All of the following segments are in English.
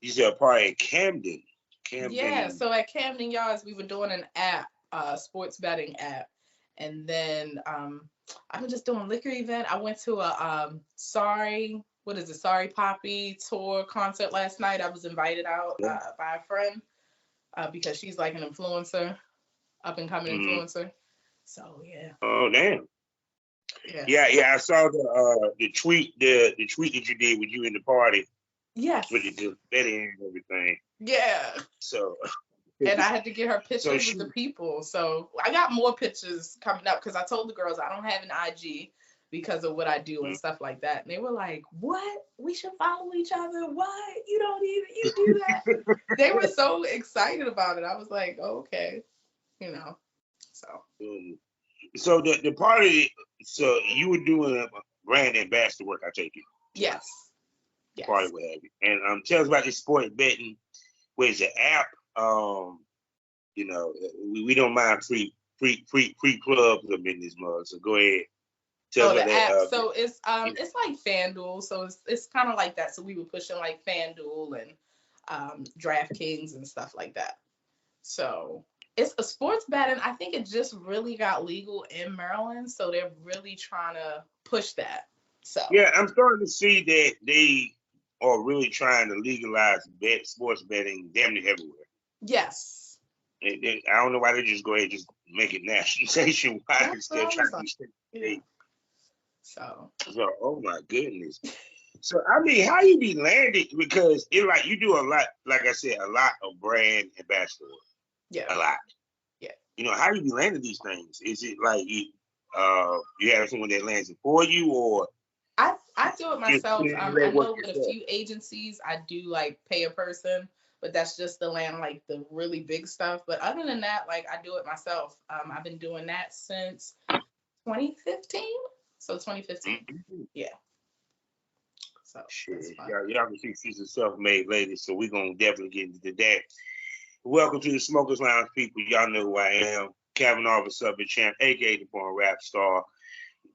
you said a party in Camden. Yeah, so at Camden Yards, we were doing an app, sports betting app. And then I've been just doing liquor event. I went to a Sorry Poppy tour concert last night. I was invited out by a friend because she's like an influencer, up and coming influencer. So yeah. Oh damn. Yeah. I saw the tweet the tweet that you did with you in the party. Yes. With the betting and everything. Yeah. So. And I had to get her pictures with the people. So I got more pictures coming up because I told the girls I don't have an IG because of what I do and stuff like that. And they were like, "What? We should follow each other? What? You do that?" They were so excited about it. I was like, oh, "Okay, So. So the party. So you were doing brand ambassador work. I take it. Yes. Party, what have you. And tell us about this sports betting. Where's the app? We don't mind free clubs up in this mug. So go ahead. Tell the app. So it's like FanDuel. So it's kind of like that. So we were pushing like FanDuel and DraftKings and stuff like that. So it's a sports betting. I think it just really got legal in Maryland. So they're really trying to push that. So yeah, I'm starting to see that they are really trying to legalize sports betting damn near everywhere. Yes. I don't know why they just go ahead and just make it nationwide instead of trying to be state. So, oh my goodness. So, I mean, how you be landed? Because it's like you do a lot, like I said, a lot of brand ambassador. Yeah. A lot. Yeah. How you be landing these things? Is it like you have someone that lands it for you, or? I do it myself. I know with a few agencies, I do like pay a person, but that's just to land like the really big stuff. But other than that, like I do it myself. I've been doing that since 2015. So 2015. Mm-hmm. Yeah. So y'all can see she's a self-made lady, so we're gonna definitely get into that. Welcome to the Smokers Lounge, people. Y'all know who I am. Kevin Arvis, Subject Champ, aka the Born Rap Star.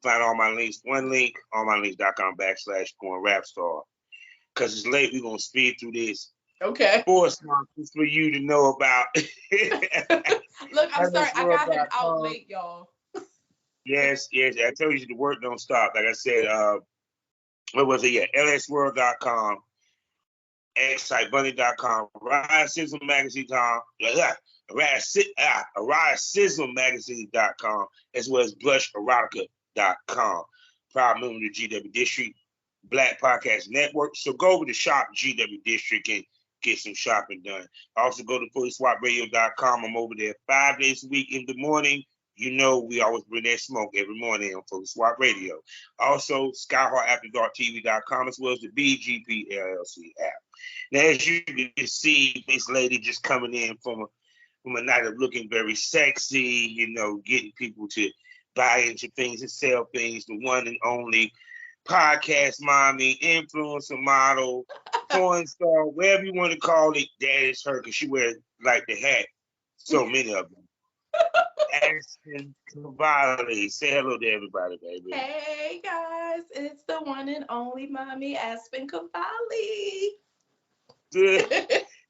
Find all my links, one link, allmylinks.com/Born Rap Star. Because it's late, we're going to speed through this. Okay. 4 sponsors for you to know about. Look, I'm sorry. I got him out late, y'all. Yes. I told you the work don't stop. Like I said, what was it? Yeah, lsworld.com, excitebunny.com, RiseSizzleMagazine.com, RiseSizzleMagazine.com, as well as BlushErotica.com. Proud member of the GW District Black Podcast Network. So go over to shop GW District and get some shopping done. Also go to FullySwapRadio.com. I'm over there 5 days a week in the morning. We always bring that smoke every morning on Fully Swap Radio. Also, SkyHeartAfterDarkTV.com as well as the BGP LLC app. Now, as you can see, this lady just coming in from a night of looking very sexy, getting people to buy into things and sell things, the one and only podcast mommy, influencer model, porn star, whatever you want to call it, that is her, because she wears like the hat. So many of them. Aspen Cavalli. Say hello to everybody, baby. Hey guys, it's the one and only mommy, Aspen Cavalli. No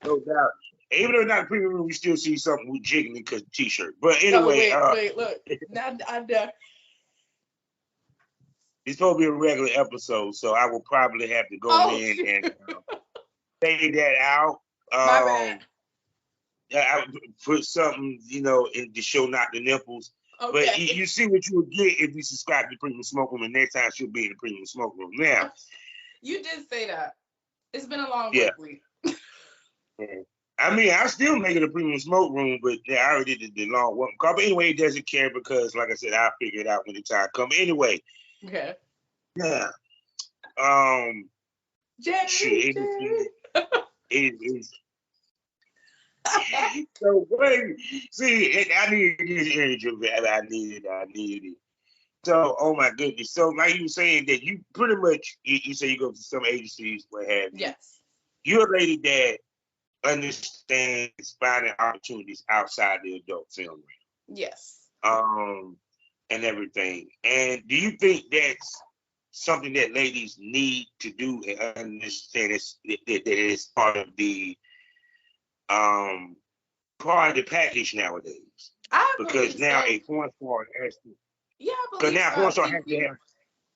doubt. Even though not premium room, we still see something with jiggling because t-shirt. But anyway, wait, look. Now I'm done. It's supposed to be a regular episode, so I will probably have to go in and fade that out. My bad. I put something, to show not the nipples. Okay. But you see what you would get if you subscribe to the Premium Smoke Room, and next time she'll be in the Premium Smoke Room. Now, you did say that. It's been a long work week. I mean, I still make it a Premium Smoke Room, but I already did the long work call. But anyway, it doesn't care because, like I said, I'll figure it out when the time comes. Anyway. Okay. Yeah. Jerry. It is. So wait, see, I needed this energy. I needed it. So, oh my goodness. So, like you were saying that you pretty much, you say you go to some agencies, what have you. Yes. You're a lady that understands finding opportunities outside the adult film realm. Yes. And everything. And do you think that's something that ladies need to do and understand that it's um part of the package nowadays. I Because believe now so. a porn star has to. Yeah, I Because believe now so. porn star has to have.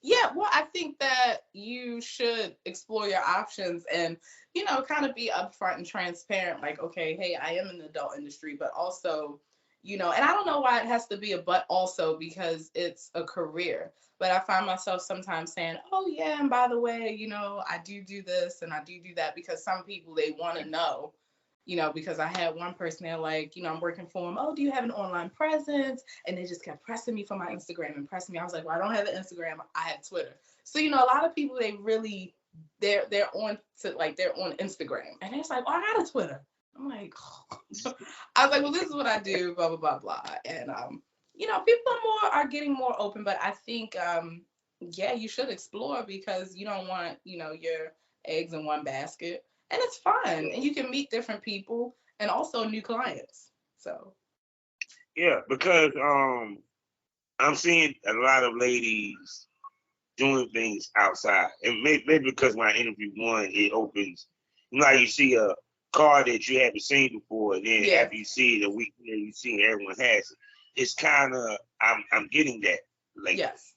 Yeah, well, I think that you should explore your options and, kind of be upfront and transparent. Like, okay, hey, I am in the adult industry, but also, and I don't know why it has to be a but also because it's a career. But I find myself sometimes saying, oh, yeah, and by the way, I do this and I do that because some people, they want to know. Because I had one person there, like, I'm working for them. Oh, do you have an online presence? And they just kept pressing me for my Instagram and pressing me. I was like, well, I don't have an Instagram. I have Twitter. So, a lot of people, they really, they're on to like, they're on Instagram. And it's like, oh, I got a Twitter. I'm like, oh. I was like, well, this is what I do, blah, blah, blah, blah. And, people are getting more open, but I think, yeah, you should explore because you don't want, your eggs in one basket. And it's fun. And you can meet different people and also new clients. So Yeah, because I'm seeing a lot of ladies doing things outside, and maybe because when I interview one, it opens. You see a car that you haven't seen before, and then yeah. after you see it a week later, you see everyone has it. It's kind of I'm getting that lately. Yes.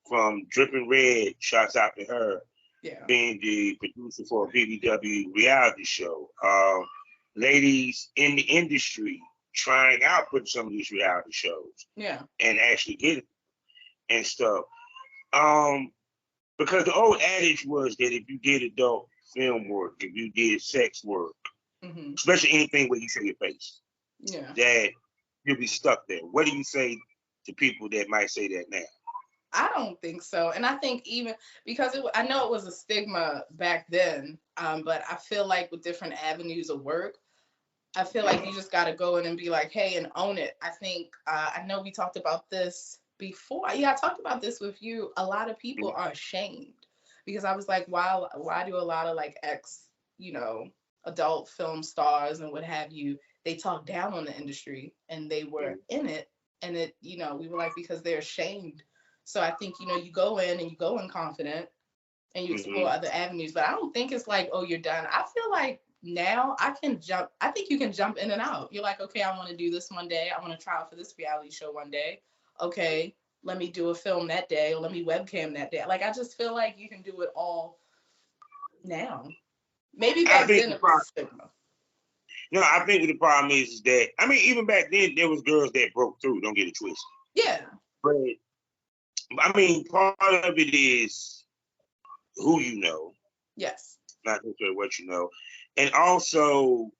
From Dripping Red, shouts out to her, Yeah. being the producer for a BBW reality show. Ladies in the industry trying out for some of these reality shows. Yeah. And actually get it and stuff. Because the old adage was that if you did adult film work, if you did sex work, especially anything where you show your face, yeah, that you'll be stuck there. What do you say to people that might say that now? I don't think so. And I think even because I know it was a stigma back then, but I feel like with different avenues of work, I feel like you just got to go in and be like, hey, and own it. I think, I know we talked about this before. Yeah, I talked about this with you. A lot of people are ashamed because I was like, why do a lot of like adult film stars and what have you, they talk down on the industry and they were in it. And we were like, because they're ashamed. So I think, you go in and you go in confident and you explore other avenues. But I don't think it's like, oh, you're done. I feel like now I think you can jump in and out. You're like, okay, I want to do this one day. I want to try out for this reality show one day. Okay, let me do a film that day, or let me webcam that day. Like, I just feel like you can do it all now. Maybe back then it was stigma. I think the problem is that, even back then there was girls that broke through. Don't get it twisted. Yeah. But part of it is who you know. Yes. Not necessarily what you know. And also,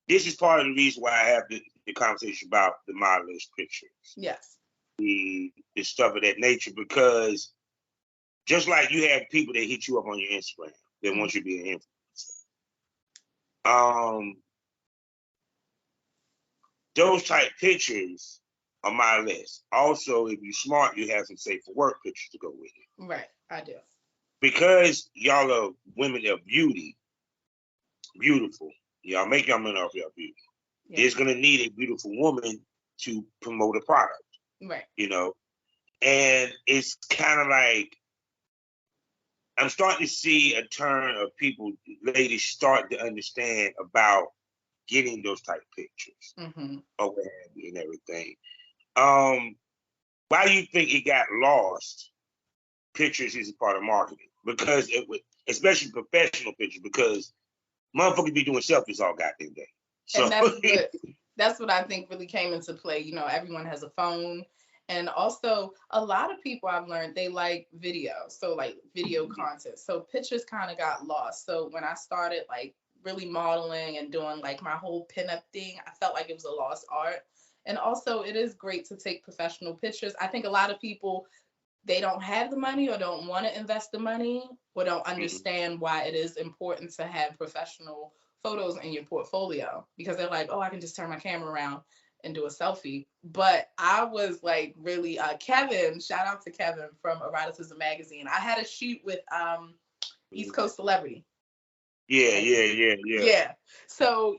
this is part of the reason why I have the conversation about the modelist pictures. Yes. The stuff of that nature, because just like you have people that hit you up on your Instagram that want you to be an influencer. Those type pictures are my list. Also, if you're smart, you have some safe for work pictures to go with it. Right, I do. Because y'all are women of beautiful. Y'all make your money off your beauty. Yeah. There's gonna need a beautiful woman to promote a product. Right. And it's kind of like I'm starting to see a turn of people, ladies, start to understand about getting those type of pictures or what have you and everything. Why do you think it got lost? Pictures is a part of marketing because it would, especially professional pictures, because motherfuckers be doing selfies all goddamn day. So and that's what I think really came into play. Everyone has a phone. And also, a lot of people I've learned, they like video. So, like, video content. So, pictures kind of got lost. So, when I started, like, really modeling and doing, like, my whole pinup thing, I felt like it was a lost art. And also, it is great to take professional pictures. I think a lot of people, they don't have the money or don't want to invest the money or don't understand why it is important to have professional photos in your portfolio, because they're like, oh, I can just turn my camera around and do a selfie. But I was like, really, Kevin, shout out to Kevin from Eroticism Magazine. I had a shoot with East Coast Celebrity. Yeah. Yeah. So,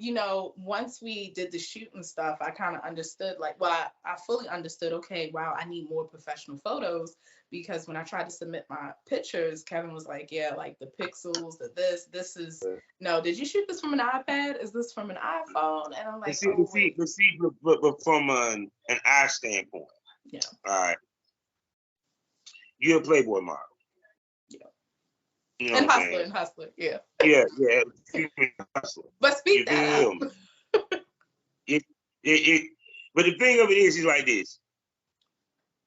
once we did the shoot and stuff, I kind of understood, like, well, I fully understood, okay, wow, I need more professional photos, because when I tried to submit my pictures, Kevin was like, yeah, like the pixels, this is, no, did you shoot this from an iPad? Is this from an iPhone? And I'm like, oh, wait. But from an eye standpoint, Yeah. all right, you're a Playboy model. Yeah. You know And what I'm Hustler, saying? and Hustler, yeah. Yeah. Hustler. But You speak that feel up. me? It, but the thing of it is like this.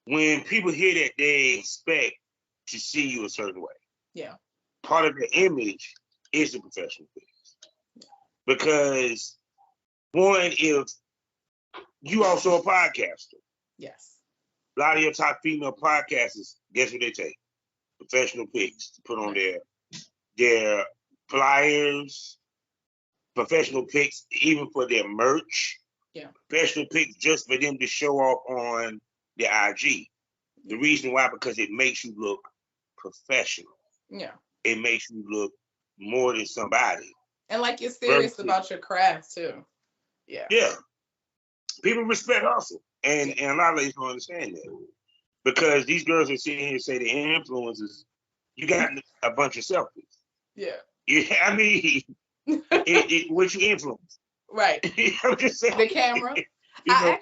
When people hear that, they expect to see you a certain way. Yeah. Part of the image is the professional thing. Because one, if you also a podcaster, Yes. a lot of your top female podcasters, guess what they take? Professional pics to put on their flyers, professional pics even for their merch, professional pics just for them to show off on their IG. The reason why, because it makes you look professional. Yeah. It makes you look more than somebody. And like you're serious about your craft too. Yeah. Yeah. People respect hustle. And a lot of ladies don't understand that. Because these girls are sitting here and say the influencers, you got a bunch of selfies. Yeah. Yeah, I mean, what you influence? Right. I'm just saying. The camera. I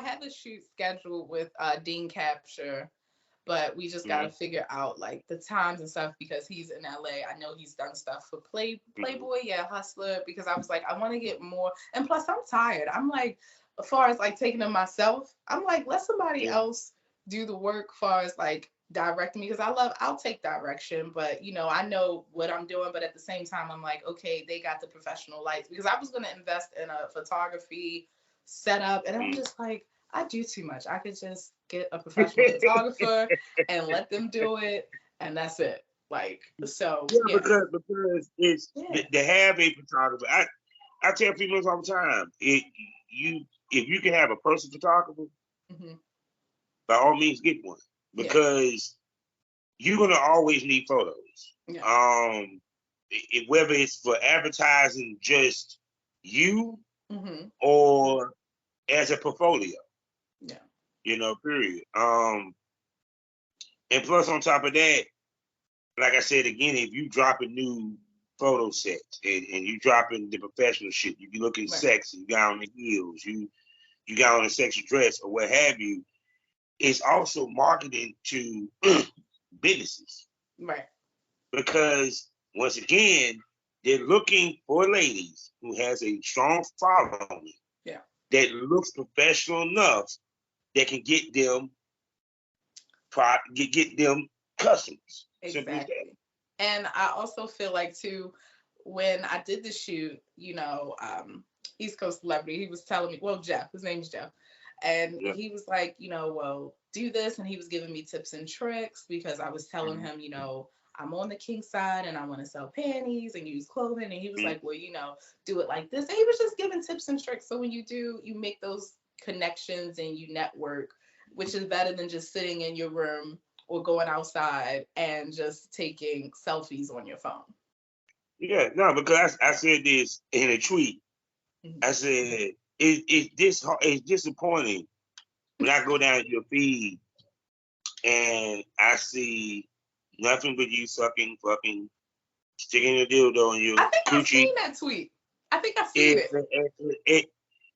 have a shoot scheduled with Dean Capture, but we just gotta figure out like the times and stuff, because he's in LA. I know he's done stuff for Playboy, Hustler, because I was like, I want to get more. And plus, I'm tired. I'm like, as far as like taking them myself, I'm like, let somebody else do the work, as far as like directing me, because I'll take direction, but I know what I'm doing, but at the same time, I'm like, okay, they got the professional lights, because I was gonna invest in a photography setup, and I'm just like, I do too much. I could just get a professional photographer and let them do it, and that's it. Like, so because it's to have a photographer. I tell people all the time, if you can have a personal photographer, by all means get one, because you're gonna always need photos. Whether it's for advertising just you or as a portfolio. Period. And plus on top of that, like I said again, if you dropping new photo sets and you dropping the professional shit, you be looking sexy, you got on the heels, you got on a sexy dress or what have you, it's also marketing to businesses. Right. Because once again, they're looking for ladies who has a strong following that looks professional enough that can get them get them customers. Exactly. And I also feel like too, when I did the shoot, East Coast celebrity, he was telling me, well, Jeff, his name's Jeff, and he was like, well, do this, and he was giving me tips and tricks, because I was telling him, I'm on the king side and I want to sell panties and use clothing, and he was like, well, do it like this, and he was just giving tips and tricks. So when you make those connections and you network, which is better than just sitting in your room or going outside and just taking selfies on your phone. Yeah, no, because I said this in a tweet. I said it's disappointing when I go down your feed and I see nothing but you sucking, fucking, sticking a dildo in your I think coochie. I've seen that tweet. I think I've seen it.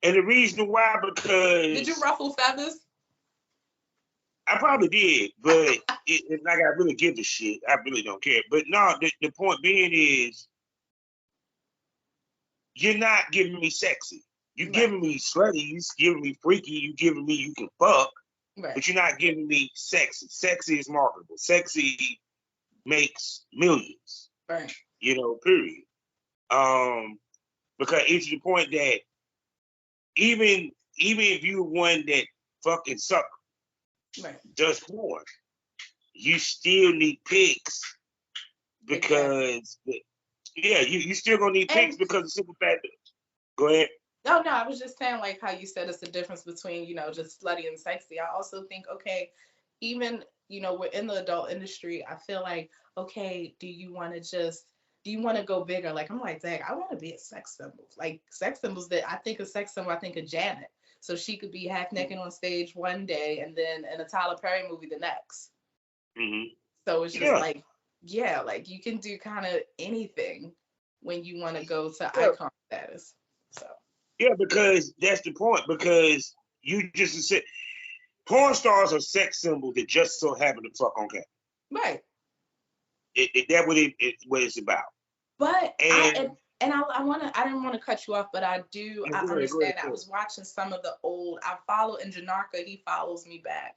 And the reason why, because did you ruffle feathers? I probably did, but it's like I really give a shit. I really don't care. But no, the point being is, you're not giving me sexy. You're giving me slutty. You're giving me freaky. You're giving me you can fuck. Right. But you're not giving me sexy. Sexy is marketable. Sexy makes millions. Right. Period. Because it's the point that even if you're one that fucking suck, does porn, you still need pics, because you still gonna need pics, because of simple fact. Go ahead. No, I was just saying, like how you said it's the difference between, just slutty and sexy. I also think, okay, even, we're in the adult industry, I feel like, okay, do you want to just do you want to go bigger? Like, I'm like, dang, I want to be a sex symbol. Like, sex symbols, that I think of sex symbol, I think of Janet. So she could be half naked on stage one day and then in a Tyler Perry movie the next. Mm-hmm. So it's just Yeah. like, yeah, like you can do kind of anything when you want to go to Yeah. icon status. So Yeah, because that's the point. Because you just said porn stars are sex symbols that just so happen to fuck on camera. right. That what it's about. But And I didn't want to cut you off, but I go ahead. understand. I was watching some of the old, I follow in Janarka, he follows me back.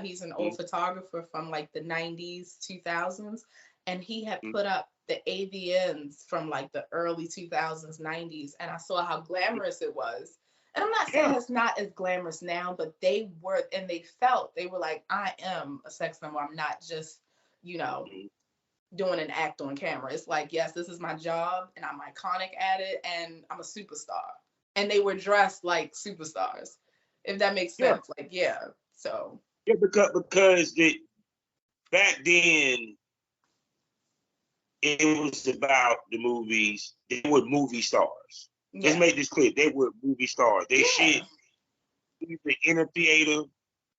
He's an old Mm-hmm. photographer from like the 90s, 2000s, and he had Mm-hmm. put up the AVNs from like the early 2000s, 90s, and I saw how glamorous it was. And I'm not saying Yeah. it's not as glamorous now, but they were, and they were like, I am a sex symbol. I'm not just, you know, Mm-hmm. doing an act on camera. It's like, yes, this is my job and I'm iconic at it and I'm a superstar. And they were dressed like superstars, if that makes Yeah. sense. Like, yeah. So, Yeah, because back then it was about the movies. They were movie stars. Let's yeah. make this clear. They were movie stars. They Yeah. shit in a theater.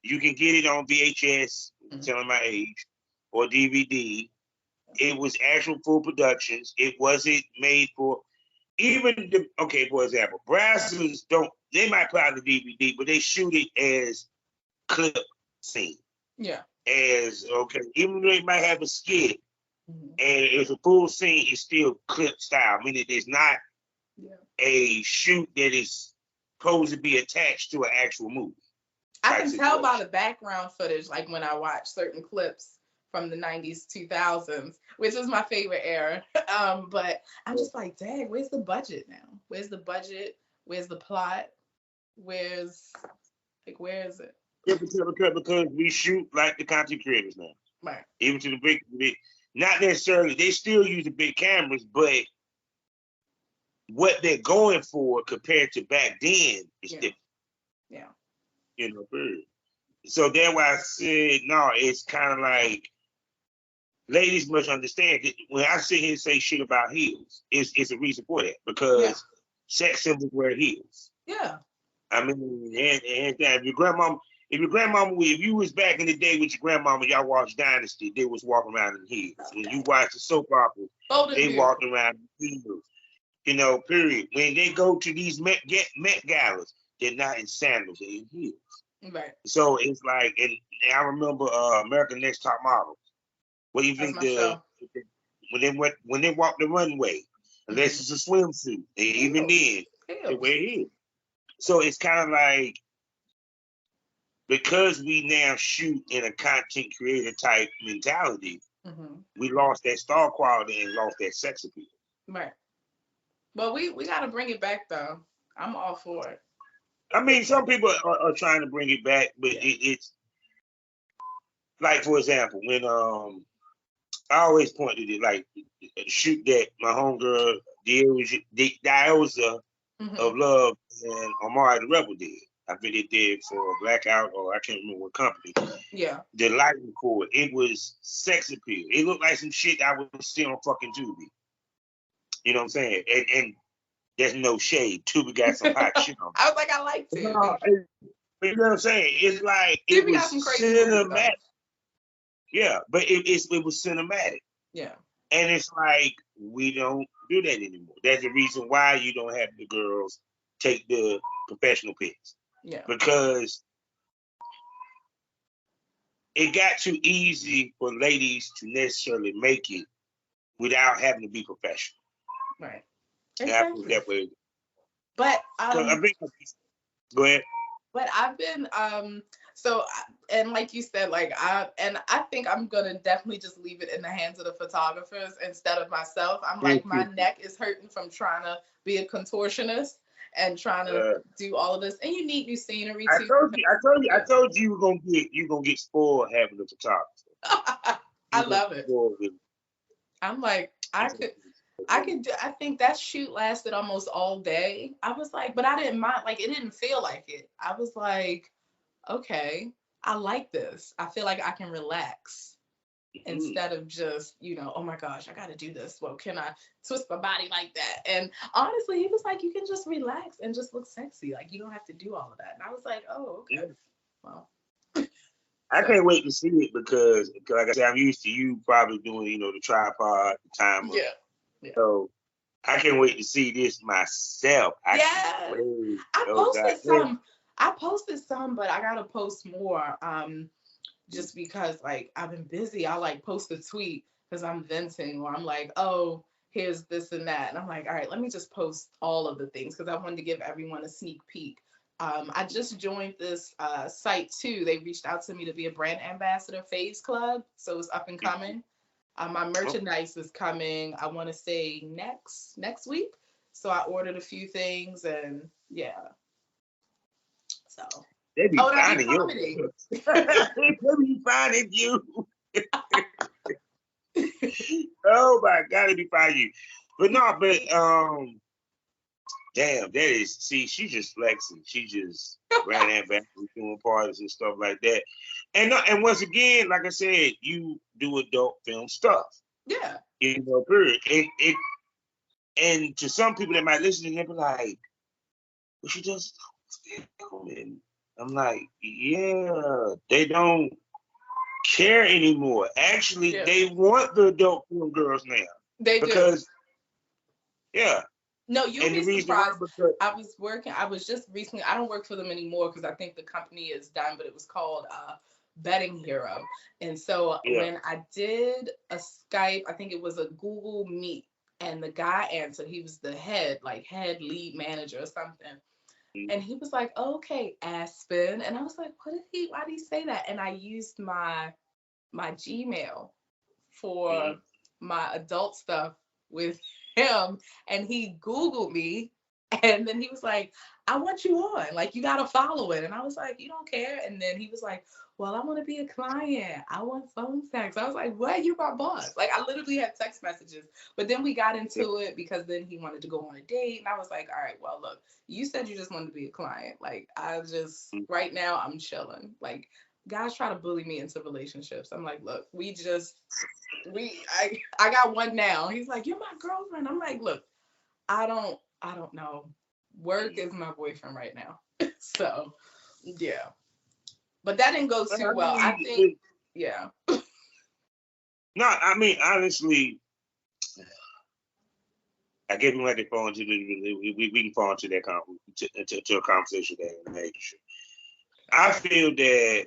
You can get it on VHS, Mhm. telling my age, or DVD. It was actual full productions. It wasn't made for even the, okay, for example, Brazzers don't, they might put out the DVD, but they shoot it as clip scene. Yeah. As okay, even though they might have a skit Mhm. and it's a full scene, it's still clip style, meaning it's not Yeah. a shoot that is supposed to be attached to an actual movie I type can tell by situation. the background footage, like when I watch certain clips from the 90s, 2000s, which is my favorite era. But I'm just like, dang, where's the budget now? Where's the budget? Where's the plot? Where's, like, where is it? Yeah, because we shoot like the content creators now. Right. Even to the big, not necessarily, they still use the big cameras, but what they're going for compared to back then is Yeah. different, Yeah. period. So that's why I said, no, it's kind of like, ladies must understand that when I sit here and say shit about heels, it's a reason for that, Yeah. because sex symbols wear heels. Yeah. I mean, and if your grandmama, if you was back in the day with your grandmama, y'all watched Dynasty, they was walking around in heels. When you watch the soap opera, Golden they Beautiful. walked around in heels. Period. When they go to these Met galas, they're not in sandals, they're in heels. Right. So it's like, and I remember American Next Top Model. What do you That's think my show. when they walk the runway, unless it's a swimsuit, and even Heels. then they Heels. wear heels. So it's kind of like, because we now shoot in a content creator type mentality, Mm-hmm. we lost that star quality and lost that sex appeal. Right. But we got to bring it back though. I'm all for it. I mean, some people are trying to bring it back, but Yeah. it's like, for example, when I always point to it, like the shoot that my homegirl Diosa Mm-hmm. of Love and Omari the Rebel did. I think they did for Blackout, or I can't remember what company. Yeah. The lighting for it was sex appeal. It looked like some shit I would see on fucking Tubi. You know what I'm saying? And there's no shade. Tubi got some hot shit on. I was like, I like No, Tubi. you know what I'm saying? It's like it Tubi was got some crazy movies though. cinematic. Yeah, but it was cinematic. Yeah. And it's like, we don't do that anymore. That's the reason why you don't have the girls take the professional pics. Yeah. Because it got too easy for ladies to necessarily make it without having to be professional. Right. And I put Exactly. that way. But I think, go ahead. but I've been so and like you said, like I think I'm gonna definitely just leave it in the hands of the photographers instead of myself. I'm like, my neck is hurting from trying to be a contortionist and trying to do all of this. And you need new scenery too. I told you you gonna get spoiled having a photographer. I love it. I'm like, I think that shoot lasted almost all day. I was like, but I didn't mind, like it didn't feel like it. I was like, okay, I like this. I feel like I can relax. instead of just, oh my gosh, I got to do this. Well, can I twist my body like that? And honestly, he was like, you can just relax and just look sexy. Like, you don't have to do all of that. And I was like, oh, okay. Well, I can't wait to see it because, like I said, I'm used to you probably doing, the tripod, the timer. Yeah. So I can't wait to see this myself. I posted some, but I gotta post more. Just because like I've been busy. I like post a tweet because I'm venting, or I'm like, oh, here's this and that, and I'm like, all right, let me just post all of the things because I wanted to give everyone a sneak peek. I just joined this site too. They reached out to me to be a brand ambassador, Phase Club, so it's up and coming. My merchandise is coming, I want to say next week. So I ordered a few things, and yeah. So they be finding you. They be finding you. Oh my God, they be finding you. But no, damn, she's just flexing. She just ran and back doing parties and stuff like that. And once again, like I said, you do adult film stuff. Yeah. Period. And to some people that might listen to them, be like, "Well, she just filming." I'm like, yeah, they don't care anymore. Actually, they want the adult film girls now. They because, do. Yeah. No, you'll be surprised. I was just recently, I don't work for them anymore because I think the company is done, but it was called Betting Hero. And so when I did a Skype, I think it was a Google Meet, and the guy answered, he was the head lead manager or something. And he was like, okay, Aspen. And I was like, why did he say that? And I used my Gmail for my adult stuff with him, and he Googled me, and then he was like, I want you on, like, you gotta follow it. And I was like, you don't care? And then he was like, well, I want to be a client, I want phone sex. I was like, what? You're my boss. Like, I literally had text messages. But then we got into it because then he wanted to go on a date, and I was like, all right, well, look, you said you just wanted to be a client. Like, I just right now I'm chilling. Like, guys try to bully me into relationships. I'm like, look, I got one now. He's like, you're my girlfriend. I'm like, look, I don't know. Work is my boyfriend right now. So, yeah. But that didn't go too well. I think, yeah. No, I mean, honestly, I guess we have to fall into we can fall into that to a conversation that I feel that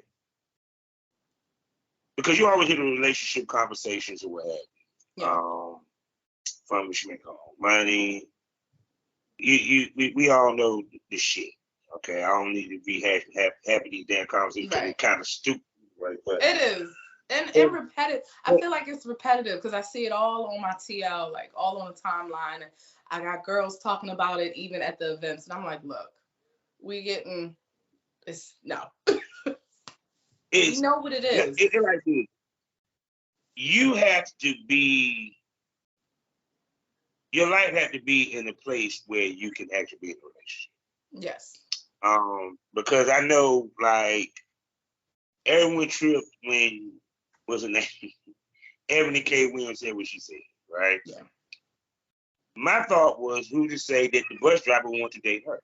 because you always hear the relationship conversations or what have you. From which you make home money. We all know the shit. Okay, I don't need to be happy these damn conversations. Right. It's kind of stupid, right? But it is. And repetitive. I feel like it's repetitive because I see it all on my TL, like all on the timeline. And I got girls talking about it even at the events. And I'm like, look, no. You know what it is. It's like this. You have to be, your life has to be in a place where you can actually be in a relationship. Yes. Because I know, like, everyone tripped when, what's her name? Ebony K. Williams said what she said, right? Yeah. My thought was, who to say that the bus driver wanted to date her?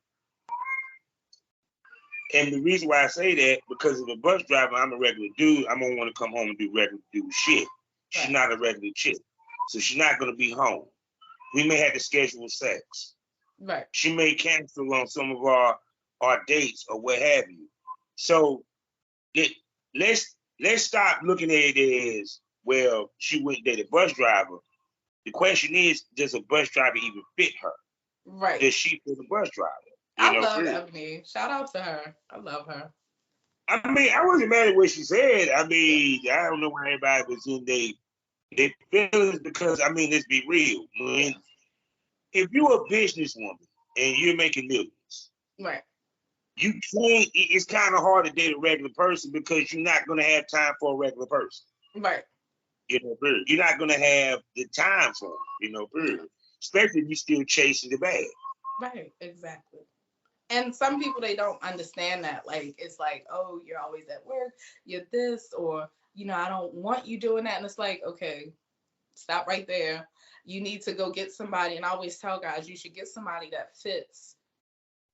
And the reason why I say that, because if a bus driver, I'm a regular dude, I'm going to want to come home and do regular dude shit. She's not a regular chick. So she's not going to be home. We may have to schedule sex. Right. She may cancel on some of our dates or what have you. So let's stop looking at it as, well, she went and dated a bus driver. The question is, does a bus driver even fit her? Right. Does she fit a bus driver? I love Ebony. Shout out to her. I love her. I mean, I wasn't mad at what she said. I mean, I don't know why everybody was in their feelings because, I mean, let's be real. If you're a businesswoman and you're making millions, right, you can't. It's kind of hard to date a regular person because you're not going to have time for a regular person. Right. Period. You're not going to have the time for them. Period. Especially if you're still chasing the bag. Right. Exactly. And some people, they don't understand that. Like, it's like, oh, you're always at work, you're this, or I don't want you doing that. And it's like, okay, stop right there. You need to go get somebody. And I always tell guys, you should get somebody that fits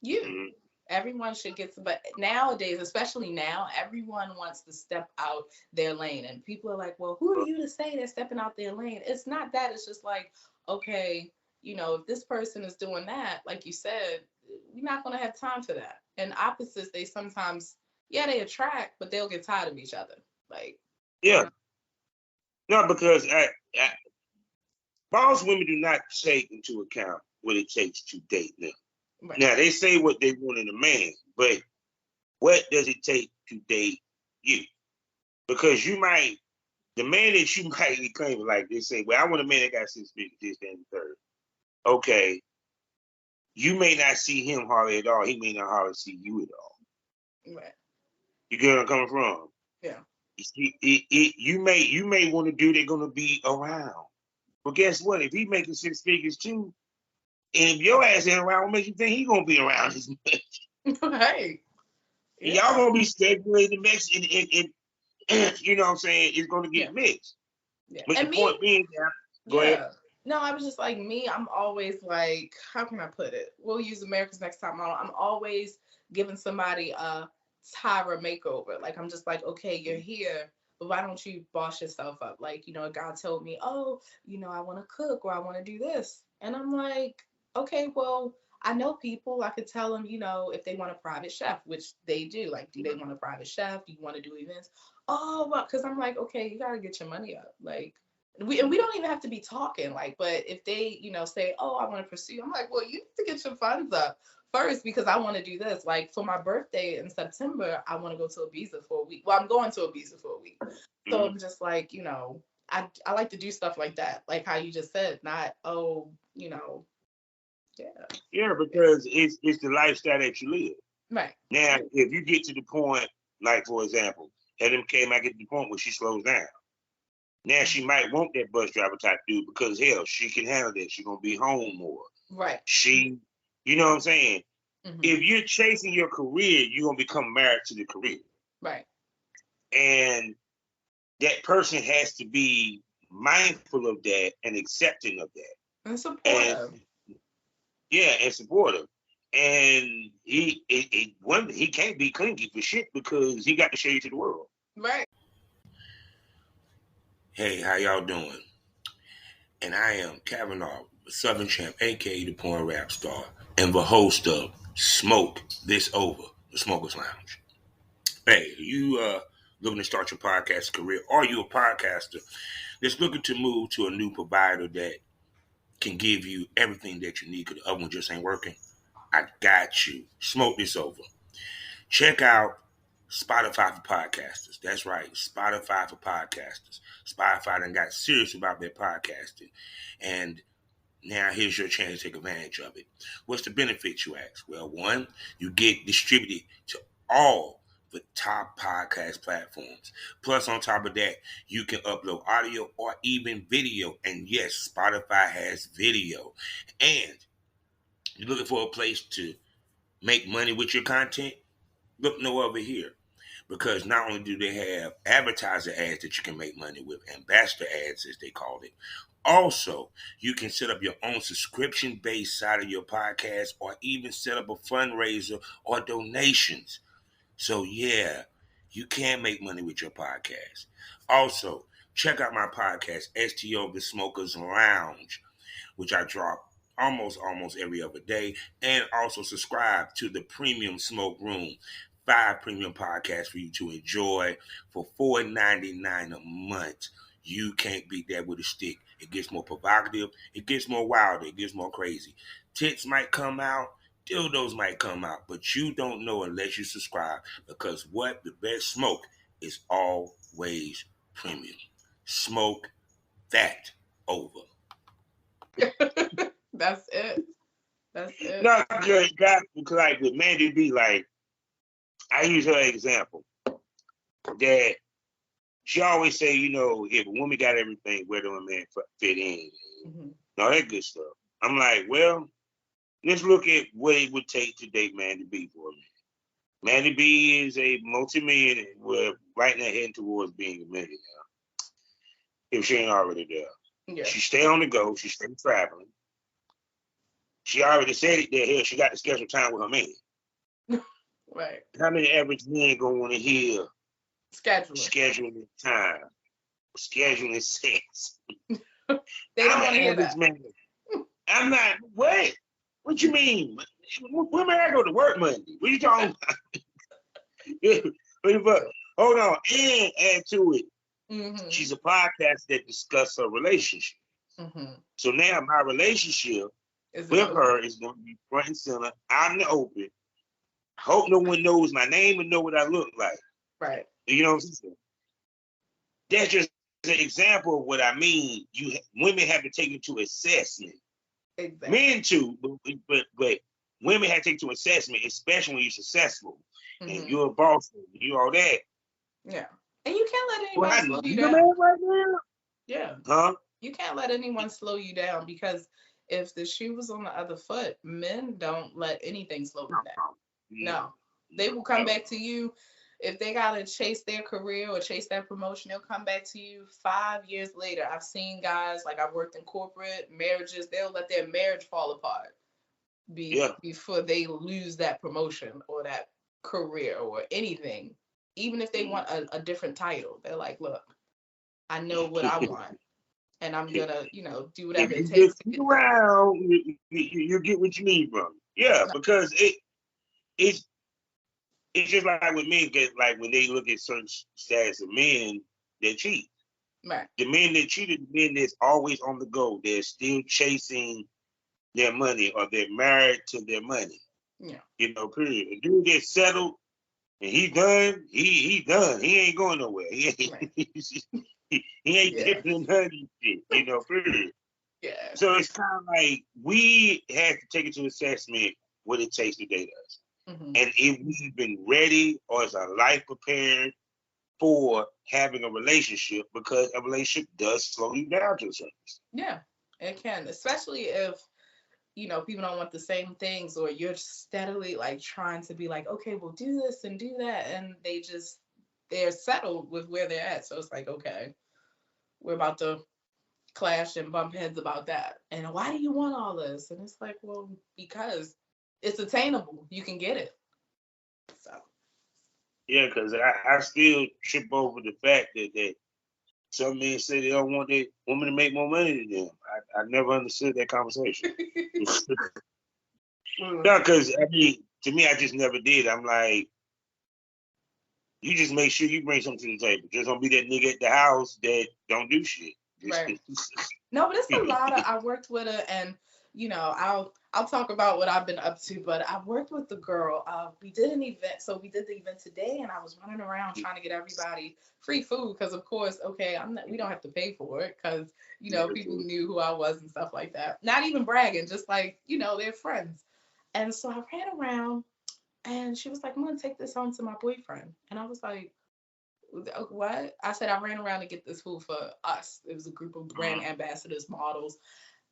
you. Mhm. Everyone should get some, but nowadays, especially now, everyone wants to step out their lane. And people are like, well, who are you to say they're stepping out their lane? It's not that. It's just like, okay, if this person is doing that, like you said, we're not going to have time for that. And opposites, they sometimes, yeah, they attract, but they'll get tired of each other. Like, Yeah, no, because most women do not take into account what it takes to date them. right. Now they say what they want in a man, but what does it take to date you? Because the man that you might be claiming, like they say, well, I want a man that got 6 figures, this, that, and the third. Okay, you may not see him hardly at all. He may not hardly see you at all. Right. You get where I'm coming from? Yeah. You may want to do they're gonna be around. But guess what? If he making 6 figures too, and if your ass ain't around, what makes you think he gonna be around as much? Right. And Yeah. y'all gonna be scheduling the mix, and you know what I'm saying? It's gonna get Yeah. mixed. Yeah. But And the me, point being, go ahead. yeah. No, I was just like me. I'm always like, how can I put it? We'll use America's Next Top Model. I'm always giving somebody a Tyra makeover. Like I'm just like, okay, you're here, but why don't you boss yourself up? Like, a guy told me, oh, I want to cook or I want to do this, and I'm like, okay, well, I know people. I could tell them, if they want a private chef, which they do. Like, do they want a private chef? Do you want to do events? Oh, well, because I'm like, okay, you gotta get your money up, like we don't even have to be talking, like, but if they say, oh, I want to pursue, I'm like, well, you need to get your funds up first because I want to do this. Like for my birthday in September, I want to go to Ibiza for a week. Well, I'm going to Ibiza for a week. So I'm just like, I like to do stuff like that, like how you just said, not, oh, yeah. Yeah, because it's the lifestyle that you live. Right. Now, if you get to the point, like for example, LMK might get to the point where she slows down. Now she might want that bus driver type dude because hell, she can handle that. She's gonna be home more. Right. You know what I'm saying? Mm-hmm. If you're chasing your career, you're gonna become married to the career. Right. And that person has to be mindful of that and accepting of that. And supportive. And yeah, and supportive. And he can't be clingy for shit because he got to show you to the world. Right. Hey, how y'all doing? And I am Kavanaugh, Southern Champ, aka the Porn Rap Star, and the host of Smoke This Over, the Smokers Lounge. Hey, you looking to start your podcast career, or you a podcaster that's looking to move to a new provider that can give you everything that you need because the other one just ain't working? I got you. Smoke This Over. Check out Spotify for podcasters. That's right, Spotify for podcasters. Spotify done got serious about their podcasting. And now here's your chance to take advantage of it. What's the benefit, you ask? Well, one, you get distributed to all the top podcast platforms. Plus, on top of that, you can upload audio or even video. And yes, Spotify has video. And you're looking for a place to make money with your content? Look no over here. Because not only do they have advertiser ads that you can make money with, ambassador ads as they call it, also you can set up your own subscription-based side of your podcast or even set up a fundraiser or donations. So yeah, you can make money with your podcast. Also, check out my podcast, STO The Smokers Lounge, which I drop almost every other day, and also subscribe to the Premium Smoke Room, 5 premium podcasts for you to enjoy for $4.99 a month. You can't beat that with a stick. It gets more provocative, it gets more wild, it gets more crazy. Tits might come out, dildos might come out, but you don't know unless you subscribe, because what the best smoke is always premium. Smoke that over. That's it. That's it. No, because like with Mandy B, like I use her example that she always say, if a woman got everything, where do a man fit in? Mm-hmm. All that good stuff. I'm like, well, let's look at what it would take to date Mandy B for a minute. Manny B is a multi-millionaire. Well, right now heading towards being a millionaire. If she ain't already there. Yeah. She stay on the go. She stay traveling. She already said it there. Hell, she got to schedule time with her man. Right. How many average men gonna want to hear scheduling time, scheduling sex? They don't want to hear that. Man. I'm not. What? What you mean? Women I go to work Monday. What you talking about? Hold on, and add to it. Mm-hmm. She's a podcast that discusses her relationship. Mm-hmm. So now my relationship with her is going to be front and center, out in the open. I hope no one knows my name and know what I look like. Right. You know what I'm saying? That's just an example of what I mean. Women have to take into assessment. Exactly. Men too, but women have to take into assessment, especially when you're successful and you're a boss, you all that. Yeah. And you can't let anyone slow you down. Right now? Yeah. Huh? You can't let anyone slow you down, because if the shoe was on the other foot, men don't let anything slow them down. No. They will come back to you. If they got to chase their career or chase that promotion, they'll come back to you 5 years later. I've seen guys, like I've worked in corporate marriages, they'll let their marriage fall apart before they lose that promotion or that career or anything. Even if they want a different title, they're like, look, I know what I want, and I'm going to, do whatever it takes to get around, you get what you need from it. Yeah, because it's just like with men, like when they look at certain status of men that cheat. Right. The men that cheated, the men that's always on the go, they're still chasing their money or they're married to their money. Yeah. Period. A dude gets settled and he done, he done. He ain't going nowhere. He ain't dipping none of shit, period. Yeah. So it's kind of like we have to take into assessment what it takes to date us. Mm-hmm. And if we've been ready or is our life prepared for having a relationship, because a relationship does slow you down to a certain extent. Yeah, it can, especially if, people don't want the same things, or you're steadily like trying to be like, okay, we'll do this and do that. And they're settled with where they're at. So it's like, okay, we're about to clash and bump heads about that. And why do you want all this? And it's like, well, because it's attainable. You can get it. So. Yeah, because I still trip over the fact that some men say they don't want their woman to make more money than them. I never understood that conversation. No, because to me, I just never did. I'm like, you just make sure you bring something to the table. Just don't be that nigga at the house that don't do shit. Right. No, but it's a lot of. I worked with her, and I'll talk about what I've been up to. But I worked with the girl. We did an event, so we did the event today, and I was running around trying to get everybody free food, because of course, okay, we don't have to pay for it, because people knew who I was and stuff like that. Not even bragging, just like they're friends. And so I ran around, and she was like, "I'm gonna take this home to my boyfriend," and I was like, what? I said, I ran around to get this food for us. It was a group of brand ambassadors, models.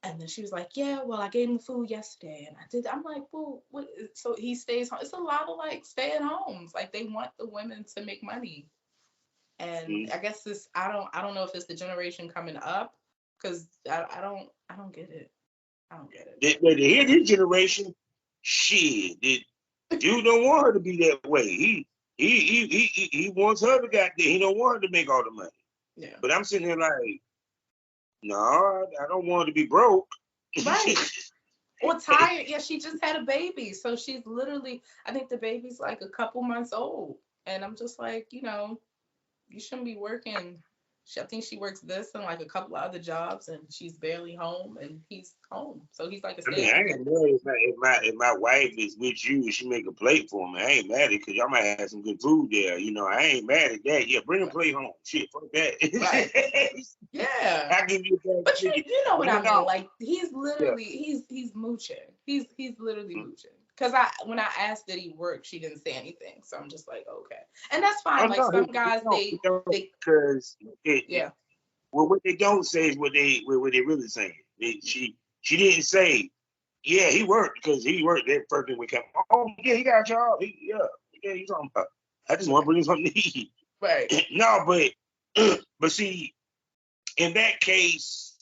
And then she was like, yeah, well, I gave him the food yesterday. And I did. I'm like, well, what? So he stays home. It's a lot of like stay at homes. Like they want the women to make money. And I guess I don't know if it's the generation coming up, because I don't get it. I don't get it. His generation, shit, dude don't want her to be that way. He wants her to got there. He don't want her to make all the money. Yeah. But I'm sitting here like, no, I don't want her to be broke. Right. Or tired. Yeah, she just had a baby. So she's literally, I think the baby's like a couple months old. And I'm just like, you shouldn't be working. I think she works this and like a couple of other jobs, and she's barely home, and he's home. So he's like a stay. I ain't mad if my wife is with you and she make a plate for me. I ain't mad at it, because y'all might have some good food there. I ain't mad at that. Yeah, bring a plate home. Shit, fuck that. Right. Yeah. I give you that. But you know what I mean? Like he's literally he's mooching. He's literally mooching. Because when I asked did he work, she didn't say anything. So I'm just like, okay. And that's fine. Like some guys, they because well, what they don't say is what they really saying. She didn't say, yeah, he worked, because he worked that first thing we came. Oh yeah, he got a job. Yeah, you talking about? I just want to bring something to eat. Right. No, but see, in that case,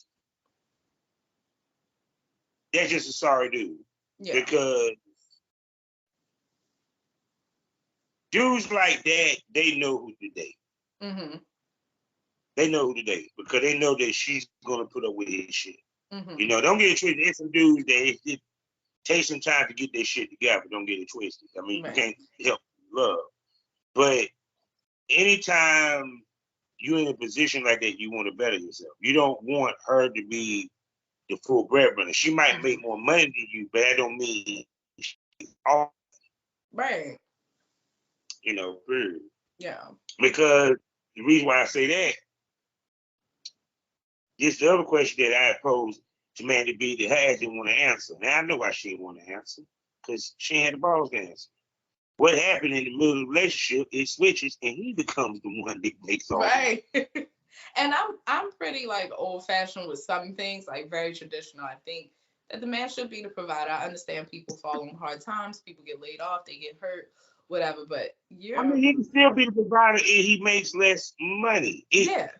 that's just a sorry dude. Yeah. Because dudes like that, they know who to date. Mm-hmm. They know who to date because they know that she's gonna put up with his shit. Mm-hmm. You know, don't get it twisted. There's some dudes that it takes some time to get their shit together. Don't get it twisted. I mean, Right. you can't help love, but anytime you're in a position like that, you want to better yourself. You don't want her to be the full breadwinner. She might make more money than you, but that don't mean she's all. Right. You know, period. Yeah. Because the reason why I say that, this the other question that I posed to Mandy B that has didn't want to answer. Now I know why she didn't want to answer, because she had the balls to answer. What happened in the middle of the relationship, it switches and he becomes the one that makes all right. And I'm pretty like old fashioned with some things, like very traditional. I think that the man should be the provider. I understand people fall on hard times, people get laid off, they get hurt, whatever. But I mean, he can still be the provider if he makes less money. Yeah.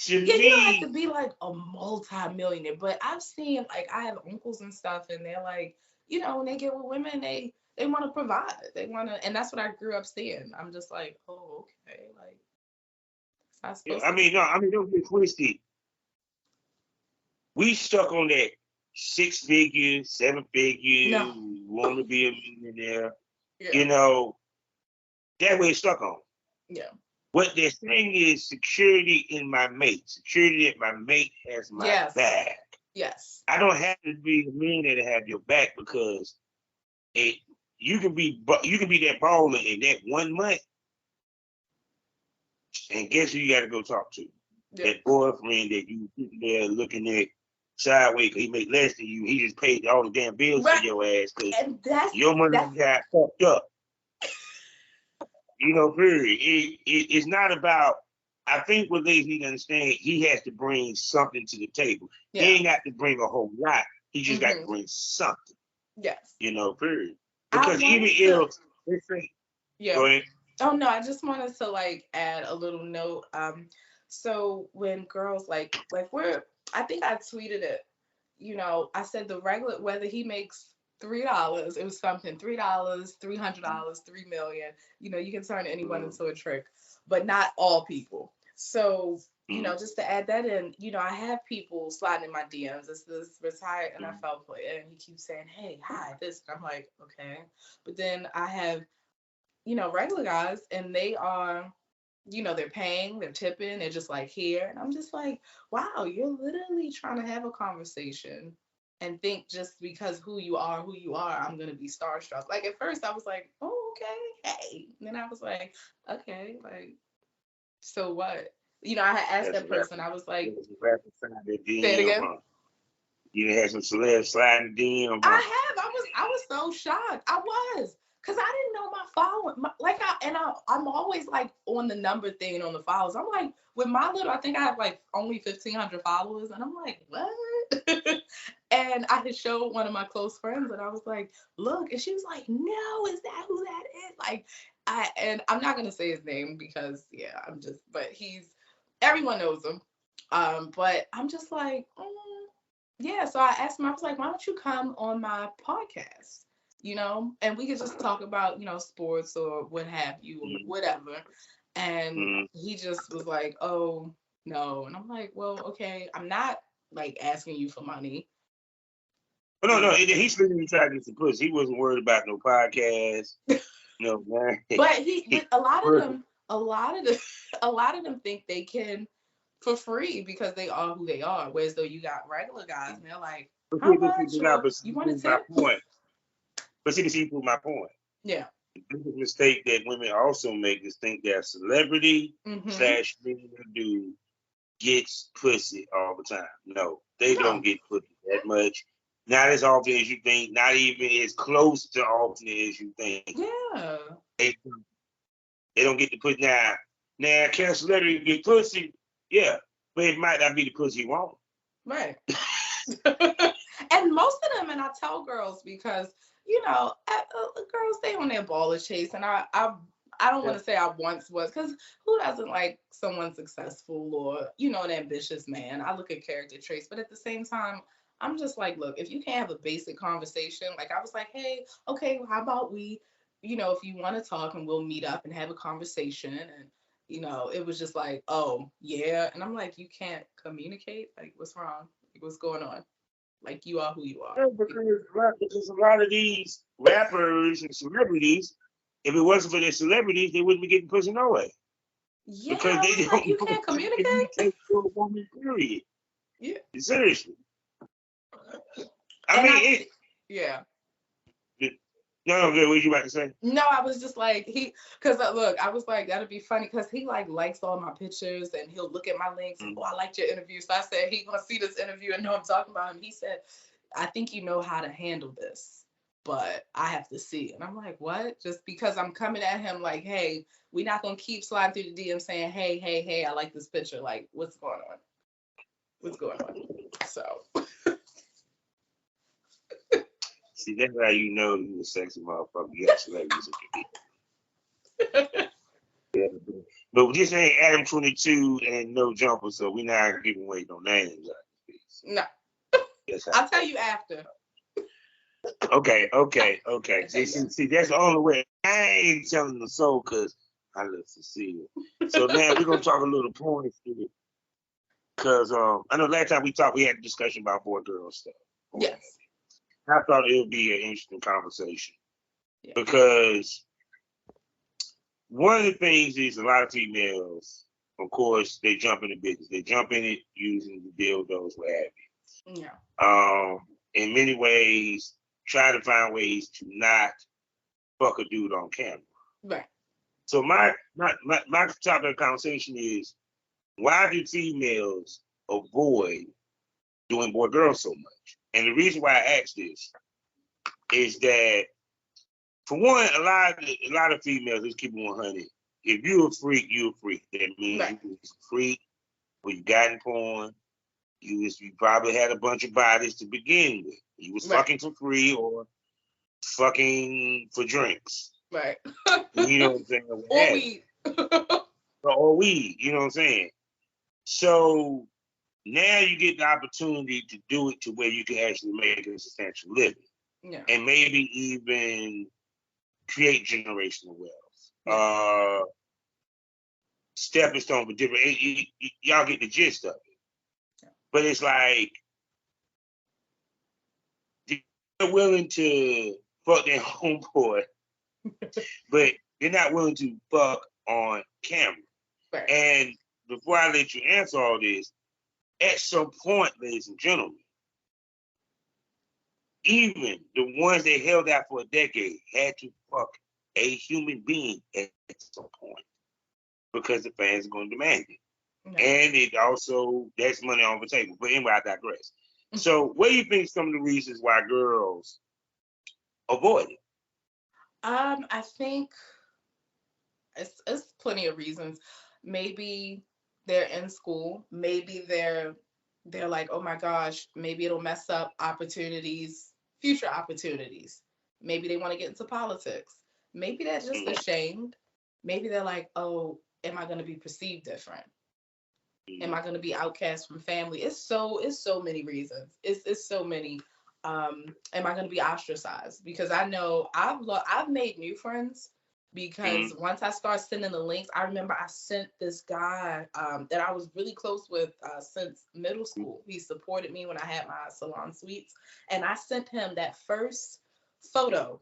To Yeah, me, you don't have to be like a multi-millionaire, but I've seen like I have uncles and stuff, and they're like, you know, when they get with women, they want to provide, they want to, and that's what I grew up seeing. I'm just like, oh, okay, like it's not supposed to. no, don't get twisted. We stuck on that 6 figures, 7 figures, No. want to be a millionaire. Yeah. You know, that way it's stuck on. Yeah. What they're saying is security in my mate, security that my mate has my back. Yes. I don't have to be a millionaire to have your back because you can be that baller in that 1 month, and guess who you got to go talk to? Yeah. That boyfriend that you sitting there looking at sideways because he make less than you. He just paid all the damn bills for your ass because your money got fucked up. You know, period. It's not about. I think what ladies need to understand, he has to bring something to the table. Yeah. He ain't got to bring a whole lot. He just got to bring something. Yes. You know, period. Because even if let's say, yeah. Go ahead. Oh no, I just wanted to like add a little note. So when girls like I think I tweeted it. You know, I said the regular whether he makes $3, it was something $3, $300, $3 million. You know, you can turn anyone into a trick, but not all people. So you know, just to add that in, you know, I have people sliding in my DMs. It's this retired NFL player, and he keeps saying, "Hey, hi, this." And I'm like, okay, but then I have, you know, regular guys, and they are, you know, they're paying, they're tipping, they're just like here. And I'm just like, wow, you're literally trying to have a conversation and think just because who you are, I'm going to be starstruck. Like at first I was like, oh, okay, hey. And then I was like, okay, like, so what? You know, I had asked that person, I was like, say it again. You had some celebs sliding DM. I have. I was so shocked. I was. Cause I didn't know my following, I'm always like on the number thing on the followers. I'm like, with my little, I think I have like only 1,500 followers, and I'm like, what? And I had showed one of my close friends, and I was like, look, and she was like, no, is that who that is? Like, I'm not gonna say his name because but everyone knows him. But I'm just like, yeah. So I asked him, I was like, why don't you come on my podcast? You know, and we could just talk about, you know, sports or what have you, or whatever. And he just was like, oh, no. And I'm like, well, okay, I'm not like asking you for money. No, he's really trying to get some pussy. He wasn't worried about no podcast. No, man. But a lot of them think they can for free because they are who they are. Whereas though you got regular guys and they're like, how much? You want to tip? But see, prove my point. Yeah. The biggest mistake that women also make is think that celebrity / dude gets pussy all the time. No, they don't get pussy that much. Not as often as you think. Not even as close to often as you think. Yeah. They don't get the pussy now. Now, can a celebrity get pussy? Yeah, but it might not be the pussy you want. Right. And most of them, and I tell girls because, girls, they on their baller chase, and I don't want to say I once was, because who doesn't like someone successful or an ambitious man? I look at character traits, but at the same time, I'm just like, look, if you can't have a basic conversation, like I was like, hey, okay, how about we, if you want to talk and we'll meet up and have a conversation, and it was just like, oh yeah, and I'm like, you can't communicate, like what's wrong? Like, what's going on? Like, you are who you are. Yeah, because a lot of these rappers and celebrities, if it wasn't for their celebrities, they wouldn't be getting pussy no way. Yeah, Because I they was like, don't you know can't how to communicate. communicate to a woman, period. Yeah, Seriously. I and mean, yeah. no, good. What you about to say? No, I was just like, because look, I was like, that'd be funny, because he like likes all my pictures and he'll look at my links and, oh, I liked your interview. So I said, he gonna see this interview and know I'm talking about him. He said, I think you know how to handle this, but I have to see. And I'm like, what? Just because I'm coming at him like, hey, we're not gonna keep sliding through the DM saying, hey, hey, hey, I like this picture. Like, what's going on? What's going on? So. See, that's how you know you're a sexy motherfucker. You got celebrities in your yeah. But this ain't Adam 22 and no jumper, so we're not giving away no names. No. Yes, I'll tell you after. Okay. See, that's the only way. I ain't telling the soul because I love Cecilia. So now we're gonna talk a little points here. Cause I know last time we talked, we had a discussion about boy girl stuff. Yes. I thought it would be an interesting conversation. Yeah. Because one of the things is a lot of females, of course, they jump in the business. They jump in it using the dildos, what have you. Yeah. In many ways, try to find ways to not fuck a dude on camera. Right. So my topic of conversation is, why do females avoid doing boy girl so much? And the reason why I ask this is that, for one, a lot of females, let's keep it 100. If you're a freak, you're a freak. That means right. you was a freak, or you got in porn. You probably had a bunch of bodies to begin with. You was fucking for free or fucking for drinks. Right. You know what I'm saying? Or weed. Or weed, you know what I'm saying? So now you get the opportunity to do it to where you can actually make a substantial living. Yeah. And maybe even create generational wealth. Stepping stone for different. Y'all get the gist of it. Yeah. But it's like, they're willing to fuck their homeboy, but they're not willing to fuck on camera. Right. And before I let you answer all this, at some point, ladies and gentlemen, even the ones that held out for a decade had to fuck a human being at some point, because the fans are going to demand it. Okay. And it also, that's money on the table. But anyway, I digress. So what do you think some of the reasons why girls avoid it? I think it's plenty of reasons. Maybe they're in school. Maybe they're like, oh my gosh, maybe it'll mess up future opportunities. Maybe they want to get into politics. Maybe they're just ashamed. Maybe they're like, oh, am I going to be perceived different? Am I going to be outcast from family? It's so many reasons. It's so many. Am I going to be ostracized? Because I know I've made new friends, because once I start sending the links, I remember I sent this guy that I was really close with since middle school. He supported me when I had my salon suites, and I sent him that first photo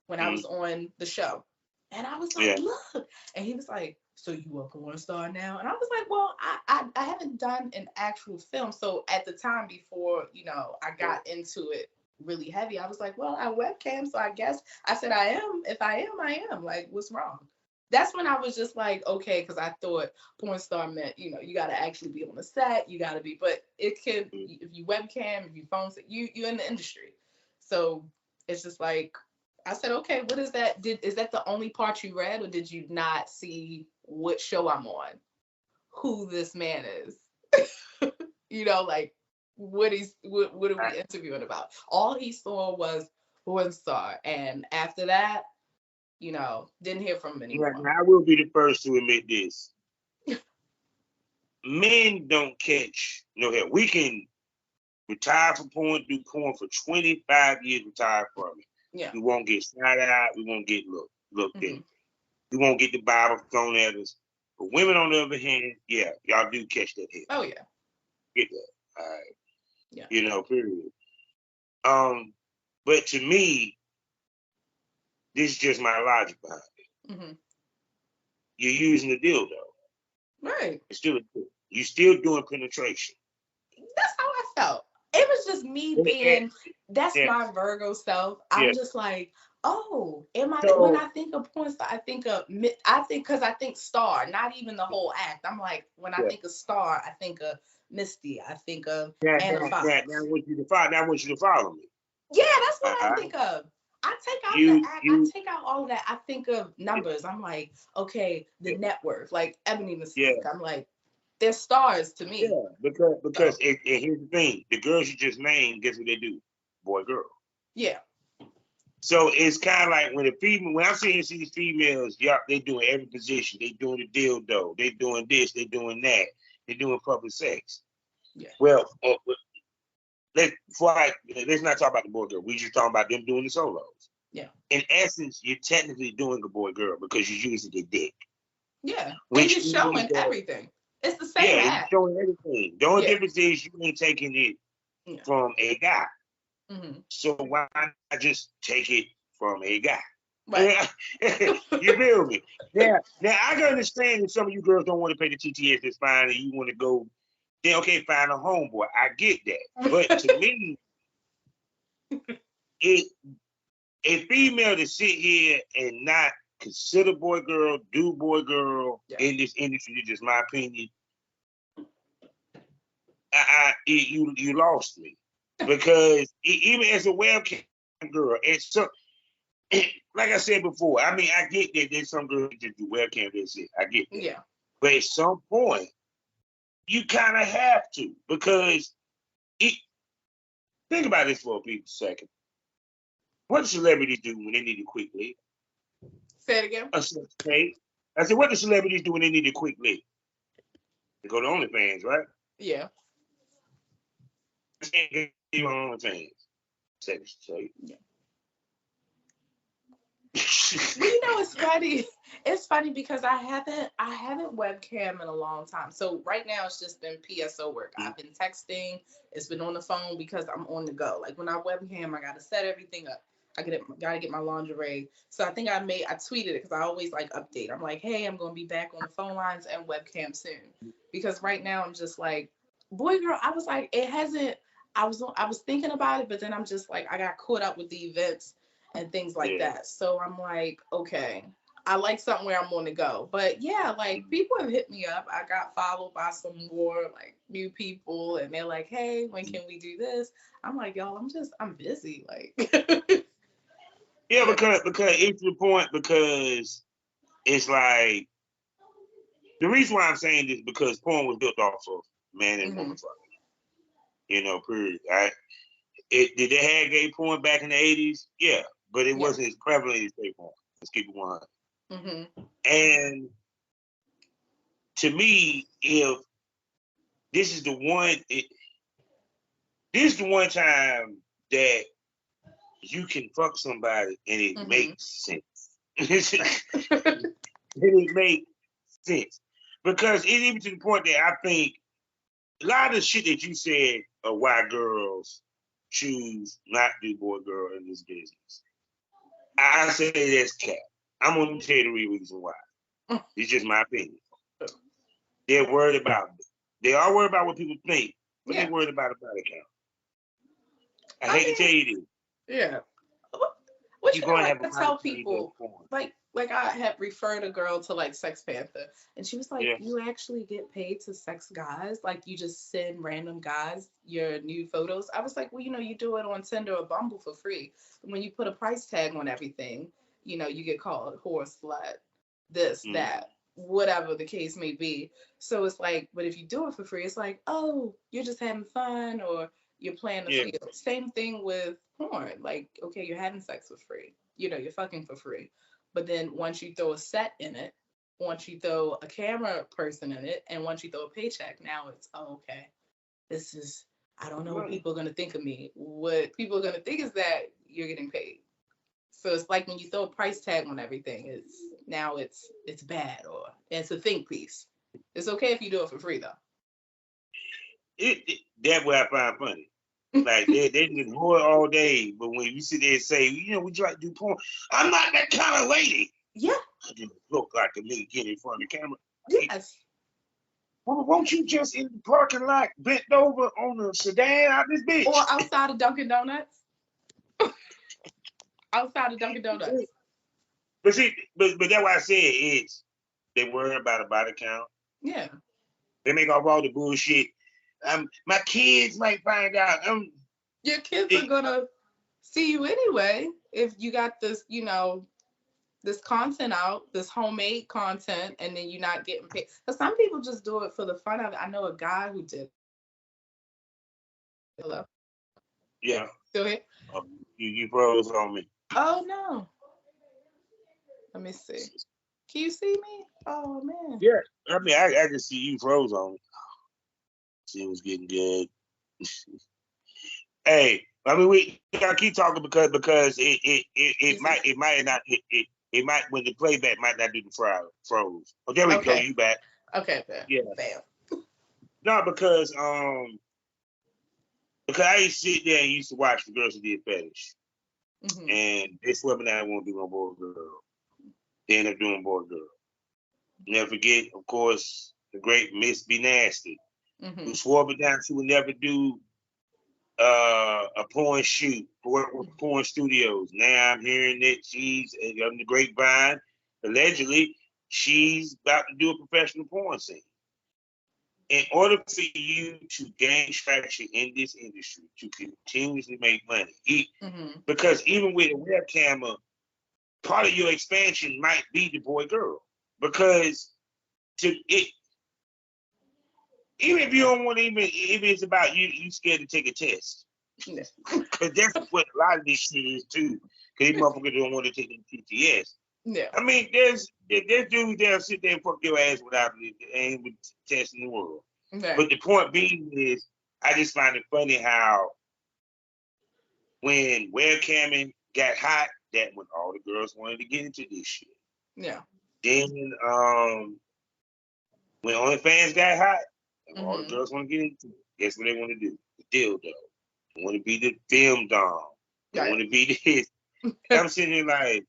when I was on the show, and I was like, look, and he was like, so you a porn star now? And I was like, well, I haven't done an actual film. So at the time, before, I got into it really heavy, I was like, well, I webcam, so I guess I said I am. If I am, I am. Like, what's wrong? That's when I was just like, okay, because I thought porn star meant, you got to actually be on the set, you got to be, but it can, if you webcam, if you phone, you're in the industry. So it's just like, I said, okay, what is that? Is that the only part you read, or did you not see what show I'm on? Who this man is? Like, what are we interviewing about? All he saw was porn star. And after that, didn't hear from him anymore. I will be the first to admit this. Men don't catch no hell. We can retire from porn, do porn for 25 years, retire from it. Yeah. We won't get side out. We won't get looked Mm-hmm. at. We won't get the Bible thrown at us. But women, on the other hand, yeah, y'all do catch that hit. Oh yeah. Get that. All right. Yeah. Period. But to me, this is just my logic behind it. Mm-hmm. You're using the dildo. Right. You're still doing penetration. That's how I felt. It was just me being, that's my Virgo self. I'm just like, oh, when I think of porn star, I think because I think star, not even the whole act. I'm like, when I think of star, I think of Misty. I think of Anna Fox. Now I want you to follow me. Yeah, that's what I think of. I take out the act. I take out all of that. I think of numbers. I'm like, okay, the net worth, like Ebony Mystique. I'm like, they're stars to me. Yeah, because here's the thing: the girls you just named, guess what they do? Boy, girl. Yeah. So it's kind of like when I'm seeing these females, they doing every position. They doing the dildo. They doing this. They doing that. They doing public sex. Yeah. Well, let's not talk about the boy girl. We just talking about them doing the solos. Yeah. In essence, you're technically doing a boy girl because you're using your dick. Yeah. And you're showing everything. It's the same act. You're showing everything. The only difference is you ain't taking it from a guy. Mm-hmm. So why not just take it from a guy? Right. You feel me? Now I can understand if some of you girls don't want to pay the TTS, that's fine, and you want to go, then okay, find a homeboy. I get that. But to me, a female to sit here and not consider boy girl, do boy girl in this industry, is just my opinion. You lost me, because even as a webcam girl, it's so, like I said before, I mean, I get that there's some girls that just do webcam, that's it. I get that. Yeah. But at some point, you kind of have to, because think about this for a second. What do celebrities do when they need a quick lick? Say it again. I said, what do celebrities do when they need a quick lick? They go to OnlyFans, right? Yeah. OnlyFans. Yeah. It's funny. It's funny because I haven't webcam in a long time. So right now it's just been PSO work. I've been texting. It's been on the phone because I'm on the go. Like when I webcam, I gotta set everything up. Gotta get my lingerie. So I think I tweeted it because I always like update. I'm like, hey, I'm gonna be back on the phone lines and webcam soon. Because right now I'm just like, boy, girl. I was like, it hasn't. I was thinking about it, but then I'm just like, I got caught up with the events and things like that. So I'm like, okay, I like something where I'm on the go. But yeah, like people have hit me up. I got followed by some more like new people, and they're like, hey, when can we do this? I'm like, y'all, I'm busy. Like yeah, because it's the point, because it's like, the reason why I'm saying this, because porn was built off of man and woman fucking. Period. Did they have gay porn back in the 80s? Yeah, but it wasn't as prevalent as gay porn. Let's keep it 100. Mm-hmm. And to me, if this is the one time that you can fuck somebody and it makes sense. It makes sense. Because it's even to the point that I think a lot of the shit that you said of why girls choose not to do boy girl in this business, I say that's cap. I'm going to tell you the real reason why. It's just my opinion. They're worried about it. They are worried about what people think, but they're worried about a body count. I hate to tell you this. Yeah. What you're going to have to tell people, like I had referred a girl to like Sex Panther, and she was like, you actually get paid to sex guys? Like you just send random guys your new photos? I was like, well, you do it on Tinder or Bumble for free. When you put a price tag on everything, you get called whore, slut, this, that, whatever the case may be. So it's like, but if you do it for free, it's like, oh, you're just having fun, or you're playing the field. Same thing with porn. Like, okay, you're having sex for free. You know, you're fucking for free. But then once you throw a set in it, once you throw a camera person in it, and once you throw a paycheck, now it's, oh, okay, this is, I don't know what people are going to think of me. What people are going to think is that you're getting paid. So it's like when you throw a price tag on everything, it's bad, or it's a think piece. It's okay if you do it for free though. That's what I find funny. Like they just whore all day, but when you sit there and say, would you like to do porn? I'm not that kind of lady. Yeah. I just look like a nigga get in front of the camera. Yes. Well, won't you just in the parking lot bent over on a sedan out this bitch? Or outside of Dunkin' Donuts? Outside of Dunkin' Donuts. But see, but that's why I said is they worry about a body count. Yeah. They make off all the bullshit. My kids might find out. Your kids are gonna see you anyway if you got this, this content out, this homemade content, and then you're not getting paid. But some people just do it for the fun of it. I know a guy who did. Hello. Yeah. Still here? You froze on me. Oh no. Let me see. Can you see me? Oh man. Yeah. I mean, I can see you froze on me. See, it was getting good. Hey, I mean, we gotta keep talking because it might not it might, when the playback might not do the froze. Oh, there we go. You back? Okay. Bam. Yeah. Bam. No, because I used to sit there and used to watch the girls who did fetish, and this women that won't do no boy girl. They end up doing boy girl. Never forget, of course, the great Miss Be Nasty, who swore up and down she would never do a porn shoot, work with porn studios. Now I'm hearing that she's on the grapevine. Allegedly, she's about to do a professional porn scene. In order for you to gain traction in this industry, to continuously make money, because even with a webcam, part of your expansion might be the boy girl. Because even if you don't want to, even if it's about you scared to take a test. Because that's what a lot of this shit is too. Because these motherfuckers don't want to take the TTS. Yeah. I mean, there's dudes that'll sit there and fuck your ass without ain't with test in the world. Okay. But the point being is, I just find it funny how when webcamming got hot, that when all the girls wanted to get into this shit. Yeah. Then when OnlyFans got hot, all the girls want to get into it. Guess what they want to do? The dildo. They want to be the film dom. They want to be this. I'm sitting here like,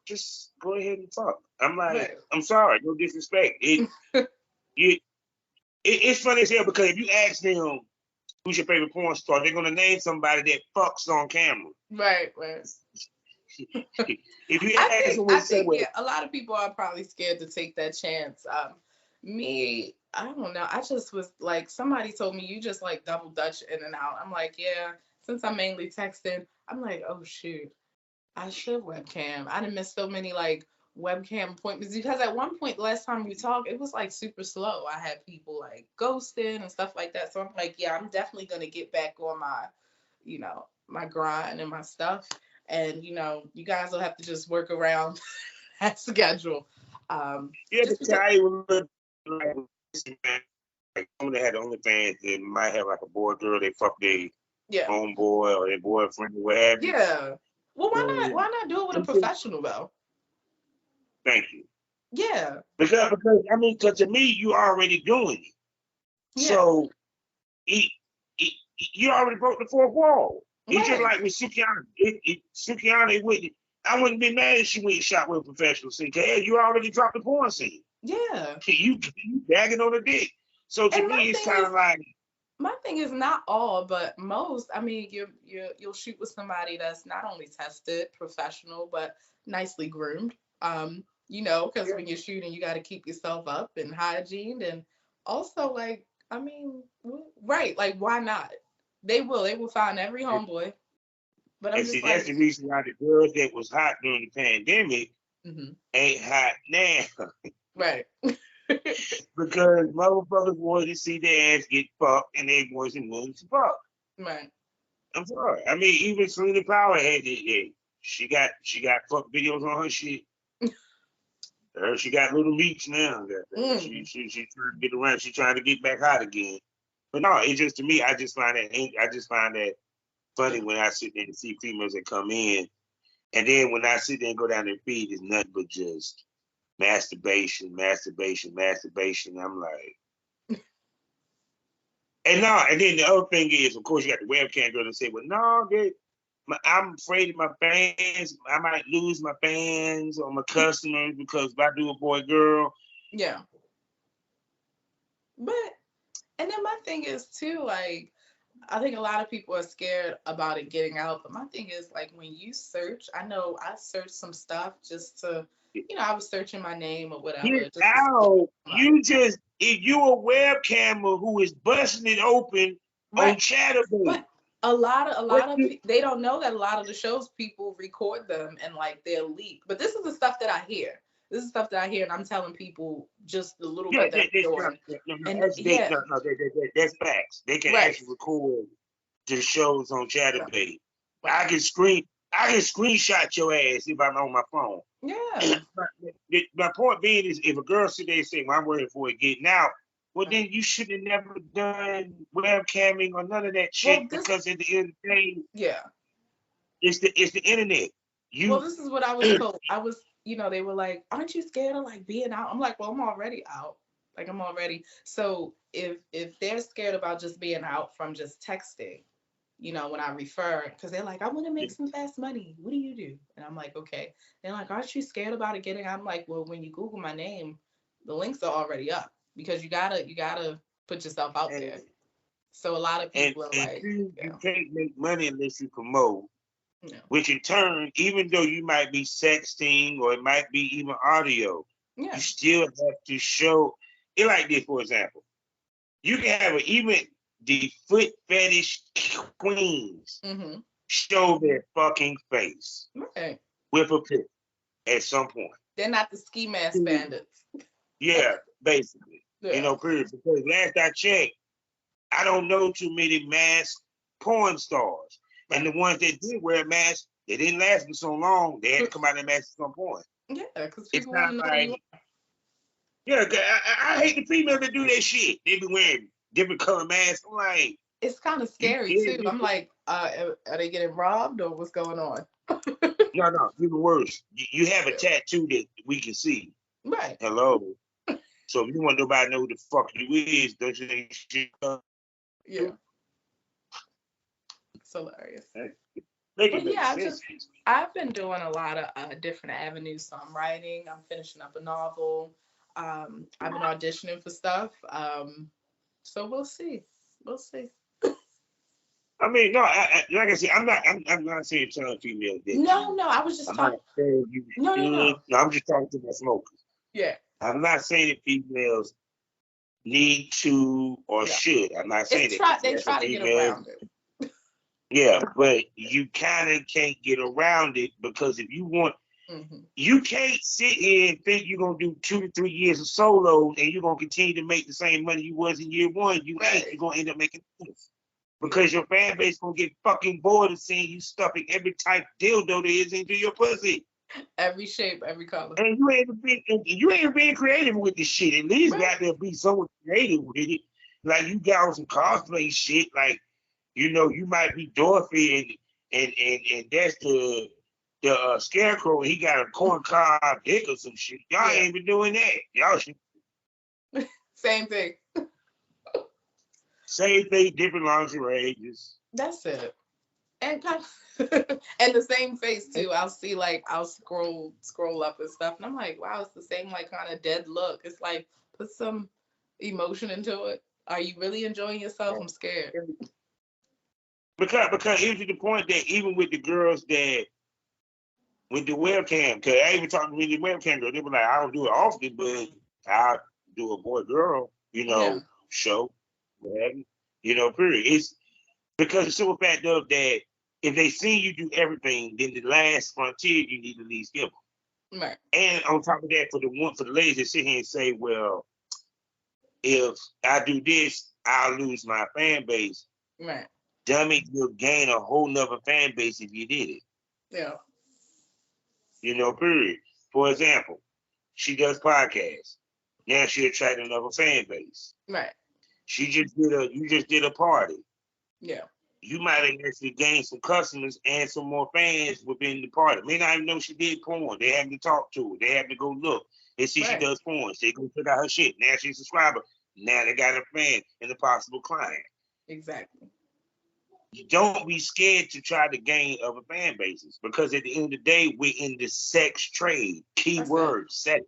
just go ahead and talk. I'm like, I'm sorry, no disrespect. It's funny as hell because if you ask them who's your favorite porn star, they're gonna name somebody that fucks on camera. Right. If you ask them, I think a lot of people are probably scared to take that chance. Me, I don't know. I just was like, somebody told me you just like double dutch in and out. I'm like, yeah. Since I'm mainly texting, I'm like, oh shoot, I should webcam. I done missed so many like webcam appointments because at one point last time we talked, it was like super slow. I had people like ghosting and stuff like that. So I'm like, yeah, I'm definitely gonna get back on my, my grind and my stuff. And you guys will have to just work around that schedule. Because I would like someone that had OnlyFans, they might have like a boy girl, they fuck their homeboy or their boyfriend or whatever. Yeah. Well, why not do it with a professional though? Thank you. Yeah. Because to me, you already doing it. Yeah. So you already broke the fourth wall. It's just like with Sukiyana. Sukiyana, I wouldn't be mad if she went and shot with a professional scene. Because you already dropped the porn scene. Yeah. You bagging on the dick. So to me, it's kind of like. My thing is not all, but most. I mean, you'll shoot with somebody that's not only tested, professional, but nicely groomed. Because when you're shooting, you got to keep yourself up and hygiene, and also like, I mean, right? Like, why not? They will find every homeboy. But I'm just like, that's the reason why the girls that was hot during the pandemic ain't hot now. Right. Because motherfuckers wanted to see their ass get fucked, and they wasn't willing to fuck. Right. I'm sorry. I mean, even Selena Power had it. Yeah, she got fuck videos on her shit. She got little leaks now. She trying to get around. She trying to get back out again. But no, it's just to me. I just find that funny when I sit there and see females that come in, and then when I sit there and go down their feed, it's nothing but just masturbation, masturbation, masturbation. I'm like, and then the other thing is, of course, you got the webcam girl that say, well, no, I'm afraid of my fans. I might lose my fans or my customers because if I do a boy girl. Yeah. But, and then my thing is too, like, I think a lot of people are scared about it getting out. But my thing is, like, when you search, I know I searched some stuff just to, I was searching my name or whatever. Get out. If you a webcammer who is busting it open on Chatterbait. But a lot of they don't know that a lot of the shows people record them and like they'll leak. But this is the stuff that I hear. This is stuff that I hear, and I'm telling people just a little bit that I'm doing. That's facts. They can actually record the shows on Chatterbait. I can screenshot your ass if I'm on my phone. Yeah. My point being is, if a girl sit there and say, well, I'm working for it getting out, well, then you should have never done webcamming or none of that shit, because at the end of the day, it's the internet. Well, this is what I was told. I was, they were like, aren't you scared of like being out? I'm like, well, I'm already out. Like, I'm already. So if they're scared about just being out from just texting, when I refer, because they're like, I want to make some fast money. What do you do? And I'm like, okay. They're like, aren't you scared about it getting? I'm like, well, when you Google my name, the links are already up, because you gotta put yourself out there. So a lot of people are like, you can't make money unless you promote. Which in turn, even though you might be sexting or it might be even audio, you still have to show it. Like this, for example, you can have even the foot fetish queens show their fucking face with a pic at some point. They're not the ski mask bandits. Yeah, basically. Period. Because last I checked, I don't know too many masked porn stars. And the ones that did wear masks, they didn't last for so long. They had to come out of masks at some point. Yeah, because people want to know who you are. Yeah, I hate the females that do that shit. They be wearing different color masks. I'm like, it's kind of scary too. I'm like, are they getting robbed or what's going on? No, even worse. You have a tattoo that we can see. Right. Hello. So if you want nobody to know who the fuck you is, don't you think shit? Yeah. It's hilarious. I've been doing a lot of different avenues. So I'm writing, I'm finishing up a novel. I've been auditioning for stuff. So we'll see. I mean, no, like I said, I'm not saying telling females that. No, I was just talking. No, I'm just talking to my smokers. Yeah. I'm not saying that females need to or should. I'm not saying that. They try to get around it. Yeah, but you kind of can't get around it, because if you want, you can't sit here and think you're going to do 2 to 3 years of solo and you're going to continue to make the same money you was in year one. You ain't. You're going to end up making this. Because your fan base going to get fucking bored of seeing you stuffing every type dildo there is into your pussy. Every shape, every color. And you ain't being creative with this shit. At least got to be somewhat creative with it. Like, you got on some cosplay shit, like, you might be Dorothy and that's the scarecrow, and he got a corncob dick or some shit. Y'all ain't been doing that. Y'all should. Same thing. Same thing, different lingerie. That's it. And and the same face too. I'll see, like, I'll scroll up and stuff, and I'm like, wow, it's the same, like, kind of dead look. It's like, put some emotion into it. Are you really enjoying yourself? I'm scared. Because here's the point, that even with the girls that with the webcam, because I even talked to the webcam girl, they were like, I don't do it often, but I do a boy girl, show, whatever, period. It's because it's simple fact of that, if they see you do everything, then the last frontier you need to at least give them. Right. And on top of that, for the ladies that sit here and say, well, if I do this, I'll lose my fan base. Right. Dummy, you'll gain a whole nother fan base if you did it. Yeah. Period. For example, she does podcasts. Now she attracted another fan base. Right. You just did a party. Yeah. You might have actually gained some customers and some more fans within the party. May not even know she did porn. They have to talk to her. They have to go look. They see she does porn. They go check out her shit. Now she's a subscriber. Now they got a fan and a possible client. Exactly. You don't be scared to try to gain other fan bases, because at the end of the day, we're in the sex trade. Keyword sex.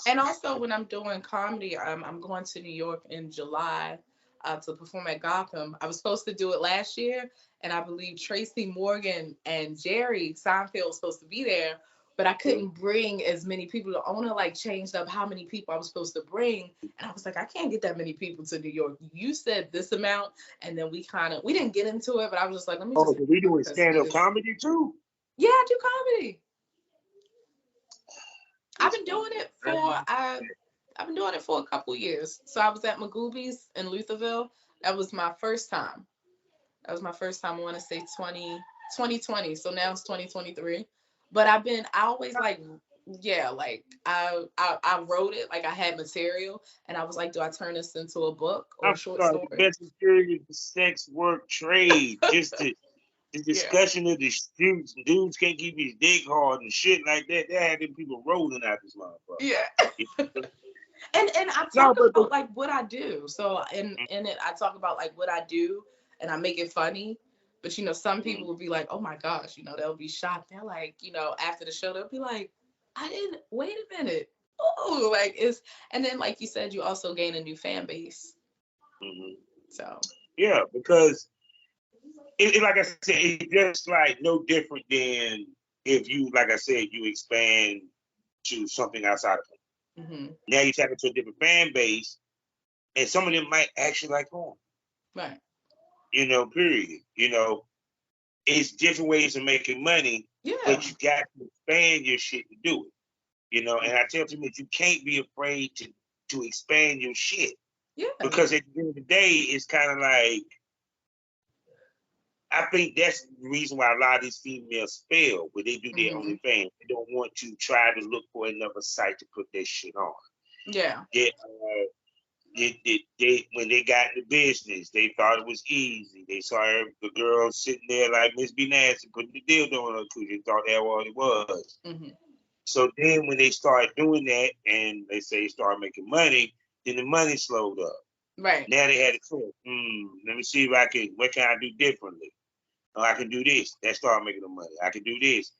And also, when I'm doing comedy, I'm going to New York in July to perform at Gotham. I was supposed to do it last year, and I believe Tracy Morgan and Jerry Seinfeld was supposed to be there, but I couldn't bring as many people. The owner changed up how many people I was supposed to bring, and I was like, I can't get that many people to New York. You said this amount, and then we didn't get into it, but I was just like, let me just. So we doing stand-up comedy too? Yeah, I do comedy. I've been doing it for a couple years. So I was at Magooby's in Lutherville. That was my first time. I want to say 2020. So now it's 2023. But I always I wrote it, I had material, and I was like, do I turn this into a book or a short story? The best experience of the sex work trade. Just the discussion of the dudes can't keep his dick hard and shit like that. They had them people rolling out this motherfucker. Yeah. And I talk about what I do. So in it, I talk about what I do, and I make it funny. But some people will be like, oh my gosh, they'll be shocked. They're like, after the show, they'll be like, I didn't wait a minute. Oh, and then like you said, you also gain a new fan base. Mm-hmm. So yeah, because like I said, it's just no different than if you, like I said, you expand to something outside of it. Mm-hmm. Now you tap into a different fan base, and some of them might actually like porn. Right. Period. It's different ways of making money, but you got to expand your shit to do it. And I tell people, you can't be afraid to expand your shit. Yeah. Because at the end of the day, it's kind of like, I think that's the reason why a lot of these females fail when they do their OnlyFans. They don't want to try to look for another site to put their shit on. Yeah. They when they got in the business, they thought it was easy. They saw the girl sitting there like Miss B Nasty putting the dildo on her coochie. They thought that was what it was. Mm-hmm. So then when they start doing that and they say start making money, then the money slowed up. Right. Now they had to say, let me see if what can I do differently? Oh, I can do this. That start making the money. I can do this.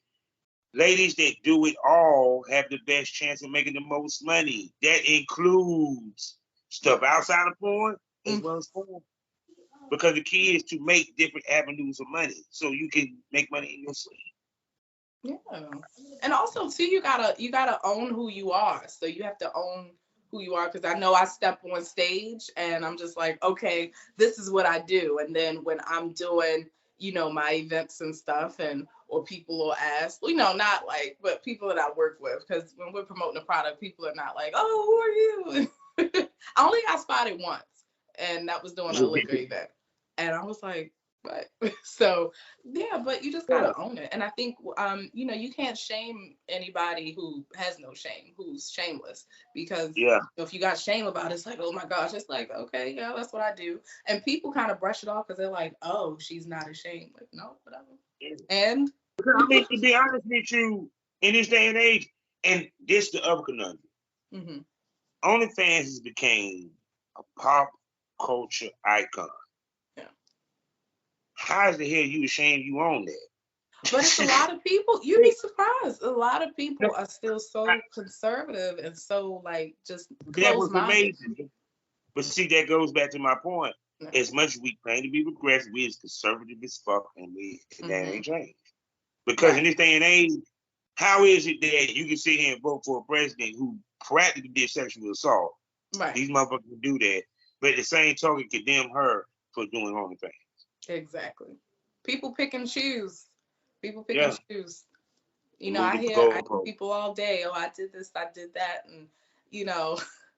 Ladies that do it all have the best chance of making the most money. That includes stuff outside of porn as well as porn. Because the key is to make different avenues of money so you can make money in your sleep. Yeah. And also too, you gotta own who you are. So you have to own who you are, because I know I step on stage and I'm just like, okay, this is what I do. And then when I'm doing, my events and stuff, or people will ask, not but people that I work with, because when we're promoting a product, people are not like, oh, who are you? I only got spotted once, and that was doing a liquor event. And I was like, what? So yeah, but you just gotta own it. And I think you can't shame anybody who has no shame, who's shameless, because if you got shame about it, it's like, oh my gosh, it's like, okay, yeah, that's what I do. And people kind of brush it off because they're like, oh, she's not ashamed. Like, no, whatever. And I mean, to be honest with you, in this day and age, and this the other conundrum. Mm-hmm. OnlyFans has became a pop culture icon. Yeah. How is the hell you ashamed you own that? But it's a lot of people. You'd be surprised. A lot of people are still so conservative and so just close-minded. But see, that goes back to my point. No. As much as we claim to be regressive, we as conservative as fuck, and that ain't changed. Because in this day and age, how is it that you can sit here and vote for a president who practically did sexual assault? Right. These motherfuckers can do that, but at the same token, condemn her for doing OnlyFans. Exactly. People pick and choose. I hear people all day, oh, I did this, I did that, and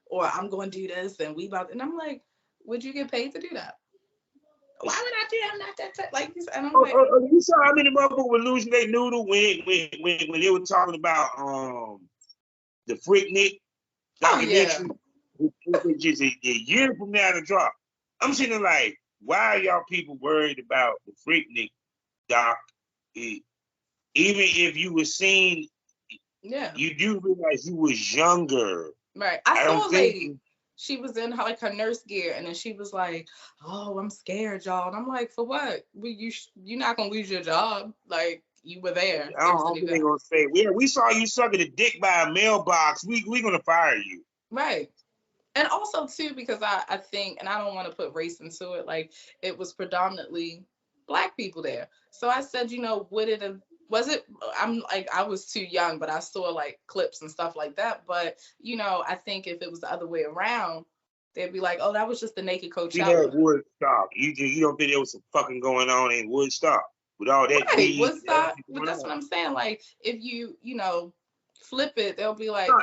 or I'm going to do this and we about, and I'm like, would you get paid to do that? Why would I do that? I'm not that type. Like, and I'm like, You saw how many motherfuckers were losing their noodle when they were talking about the Freaknik oh yeah, documentary, which is a year from now to drop. I'm sitting there like, why are y'all people worried about the Freaknik doc? Even if you were seen, yeah, you do realize you was younger. right. I I don't saw a think. lady. She was in her, like her nurse gear, and then she was like, "Oh, I'm scared, y'all." And I'm like, "For what? You're not gonna lose your job. Like you were there. I It don't, was I an don't think they're event, gonna say, "Yeah, we saw you sucking a dick by a mailbox. We gonna fire you." right?" And also too, because I think, and I don't want to put race into it, like it was predominantly black people there. So I said, would it have, was it, I'm like, I was too young, but I saw like clips and stuff like that. But I think if it was the other way around, they'd be like, oh, that was just the naked We had Coachella. Woodstock. You don't think there was some fucking going on in Woodstock with all that Right. weed and Woodstock, everything but going that's on? what I'm saying. Like if you flip it, they'll be like, No,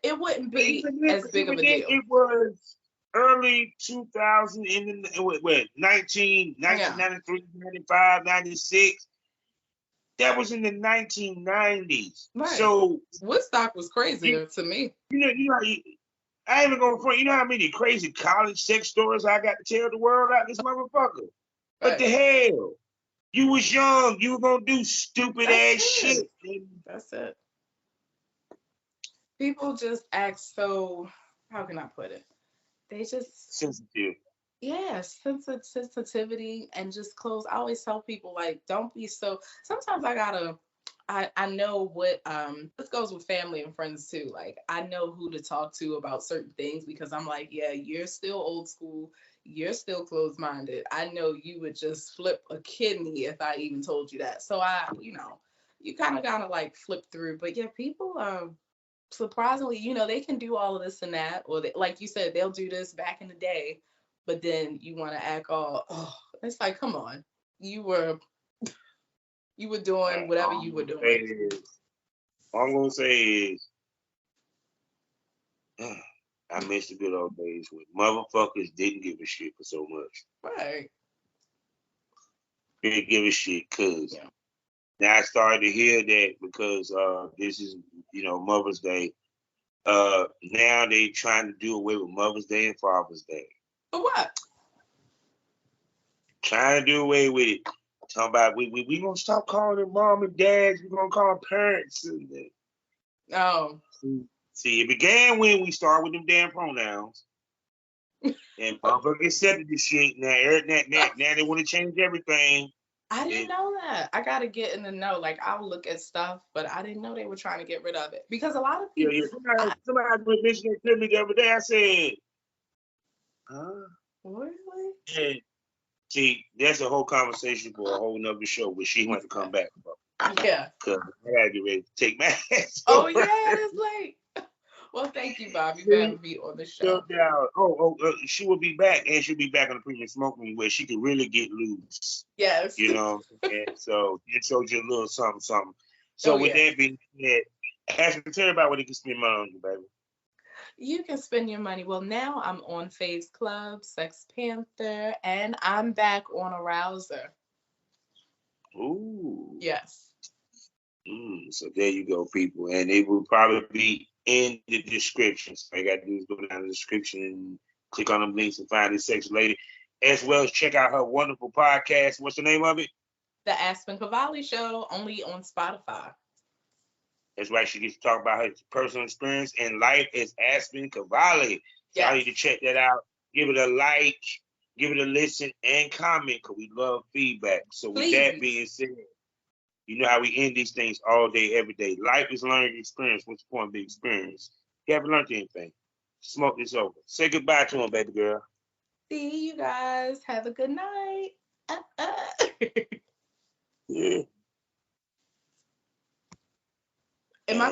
it wouldn't be as big of a deal. it was early 2000 in the what 1993, Yeah. 95, 96. That was in the 1990s. Right. So Woodstock was you crazier to me. I ain't even going front. You know how many crazy college sex stories I got to tell the world out this motherfucker? What Right. the hell? You was young. You were gonna do stupid That's ass it. shit. That's it. People just act so, how can I put it? They just, Sensitive. yeah, sensitivity and just close. I always tell people, like, don't be so, sometimes I know what, this goes with family and friends too. Like, I know who to talk to about certain things because I'm like, yeah, you're still old school. You're still closed minded. I know you would just flip a kidney if I even told you that. So you kind of gotta like flip through. But yeah, people, surprisingly, they can do all of this and that, or they, like you said, they'll do this back in the day, but then you want to act all, oh, it's like, come on, you were doing whatever All I'm you were gonna say doing. is, all I'm gonna say is, I miss the good old days when motherfuckers didn't give a shit for so much. Right. They didn't give a shit, cause Yeah. now I started to hear that because this is Mother's Day. Now they trying to do away with Mother's Day and Father's Day. But what? Trying to do away with it. Talking about we gonna stop calling them mom and dads. We gonna call them parents. Oh. See, it began when we started with them damn pronouns, and motherfuckers accepted this shit. Now they want to change everything. I didn't It, know that. I gotta get in the know. Like, I'll look at stuff, but I didn't know they were trying to get rid of it because a lot of yeah, people. yeah. Somebody was mentioning it to me the other day. I said, huh? Really? And see, that's a whole conversation for a whole nother show, where she wants to come back about. Yeah. Cause I gotta get ready to take my ass Oh over. yeah, it is late. Well, thank you, Bobby, for See, having me on the so show. now, she will be back, and she'll be back on the premium smoke room where she can really get loose. Yes. And so it shows you a little something, something. So Oh with yeah. that being said, ask me, tell everybody what they can spend money on you, baby. You can spend your money. Well, now I'm on Faves Club, Sex Panther, and I'm back on Arouser. Ooh. Yes. So there you go, people. And it will probably be in the description. So all you gotta do is go down the description and click on them links and find this section lady. As well as check out her wonderful podcast. What's the name of it? The Aspen Cavalli Show, only on Spotify. That's right. She gets to talk about her personal experience and life as Aspen Cavalli. So y'all need to Yes. check that out. Give it a like, give it a listen, and comment, because we love feedback. So with that Please. being said, you know how we end these things all day, every day. Life is learning experience. What's the point of the experience? You haven't learned anything. Smoke this over. Say goodbye to him, baby girl. See you guys. Have a good night. Yeah. Am I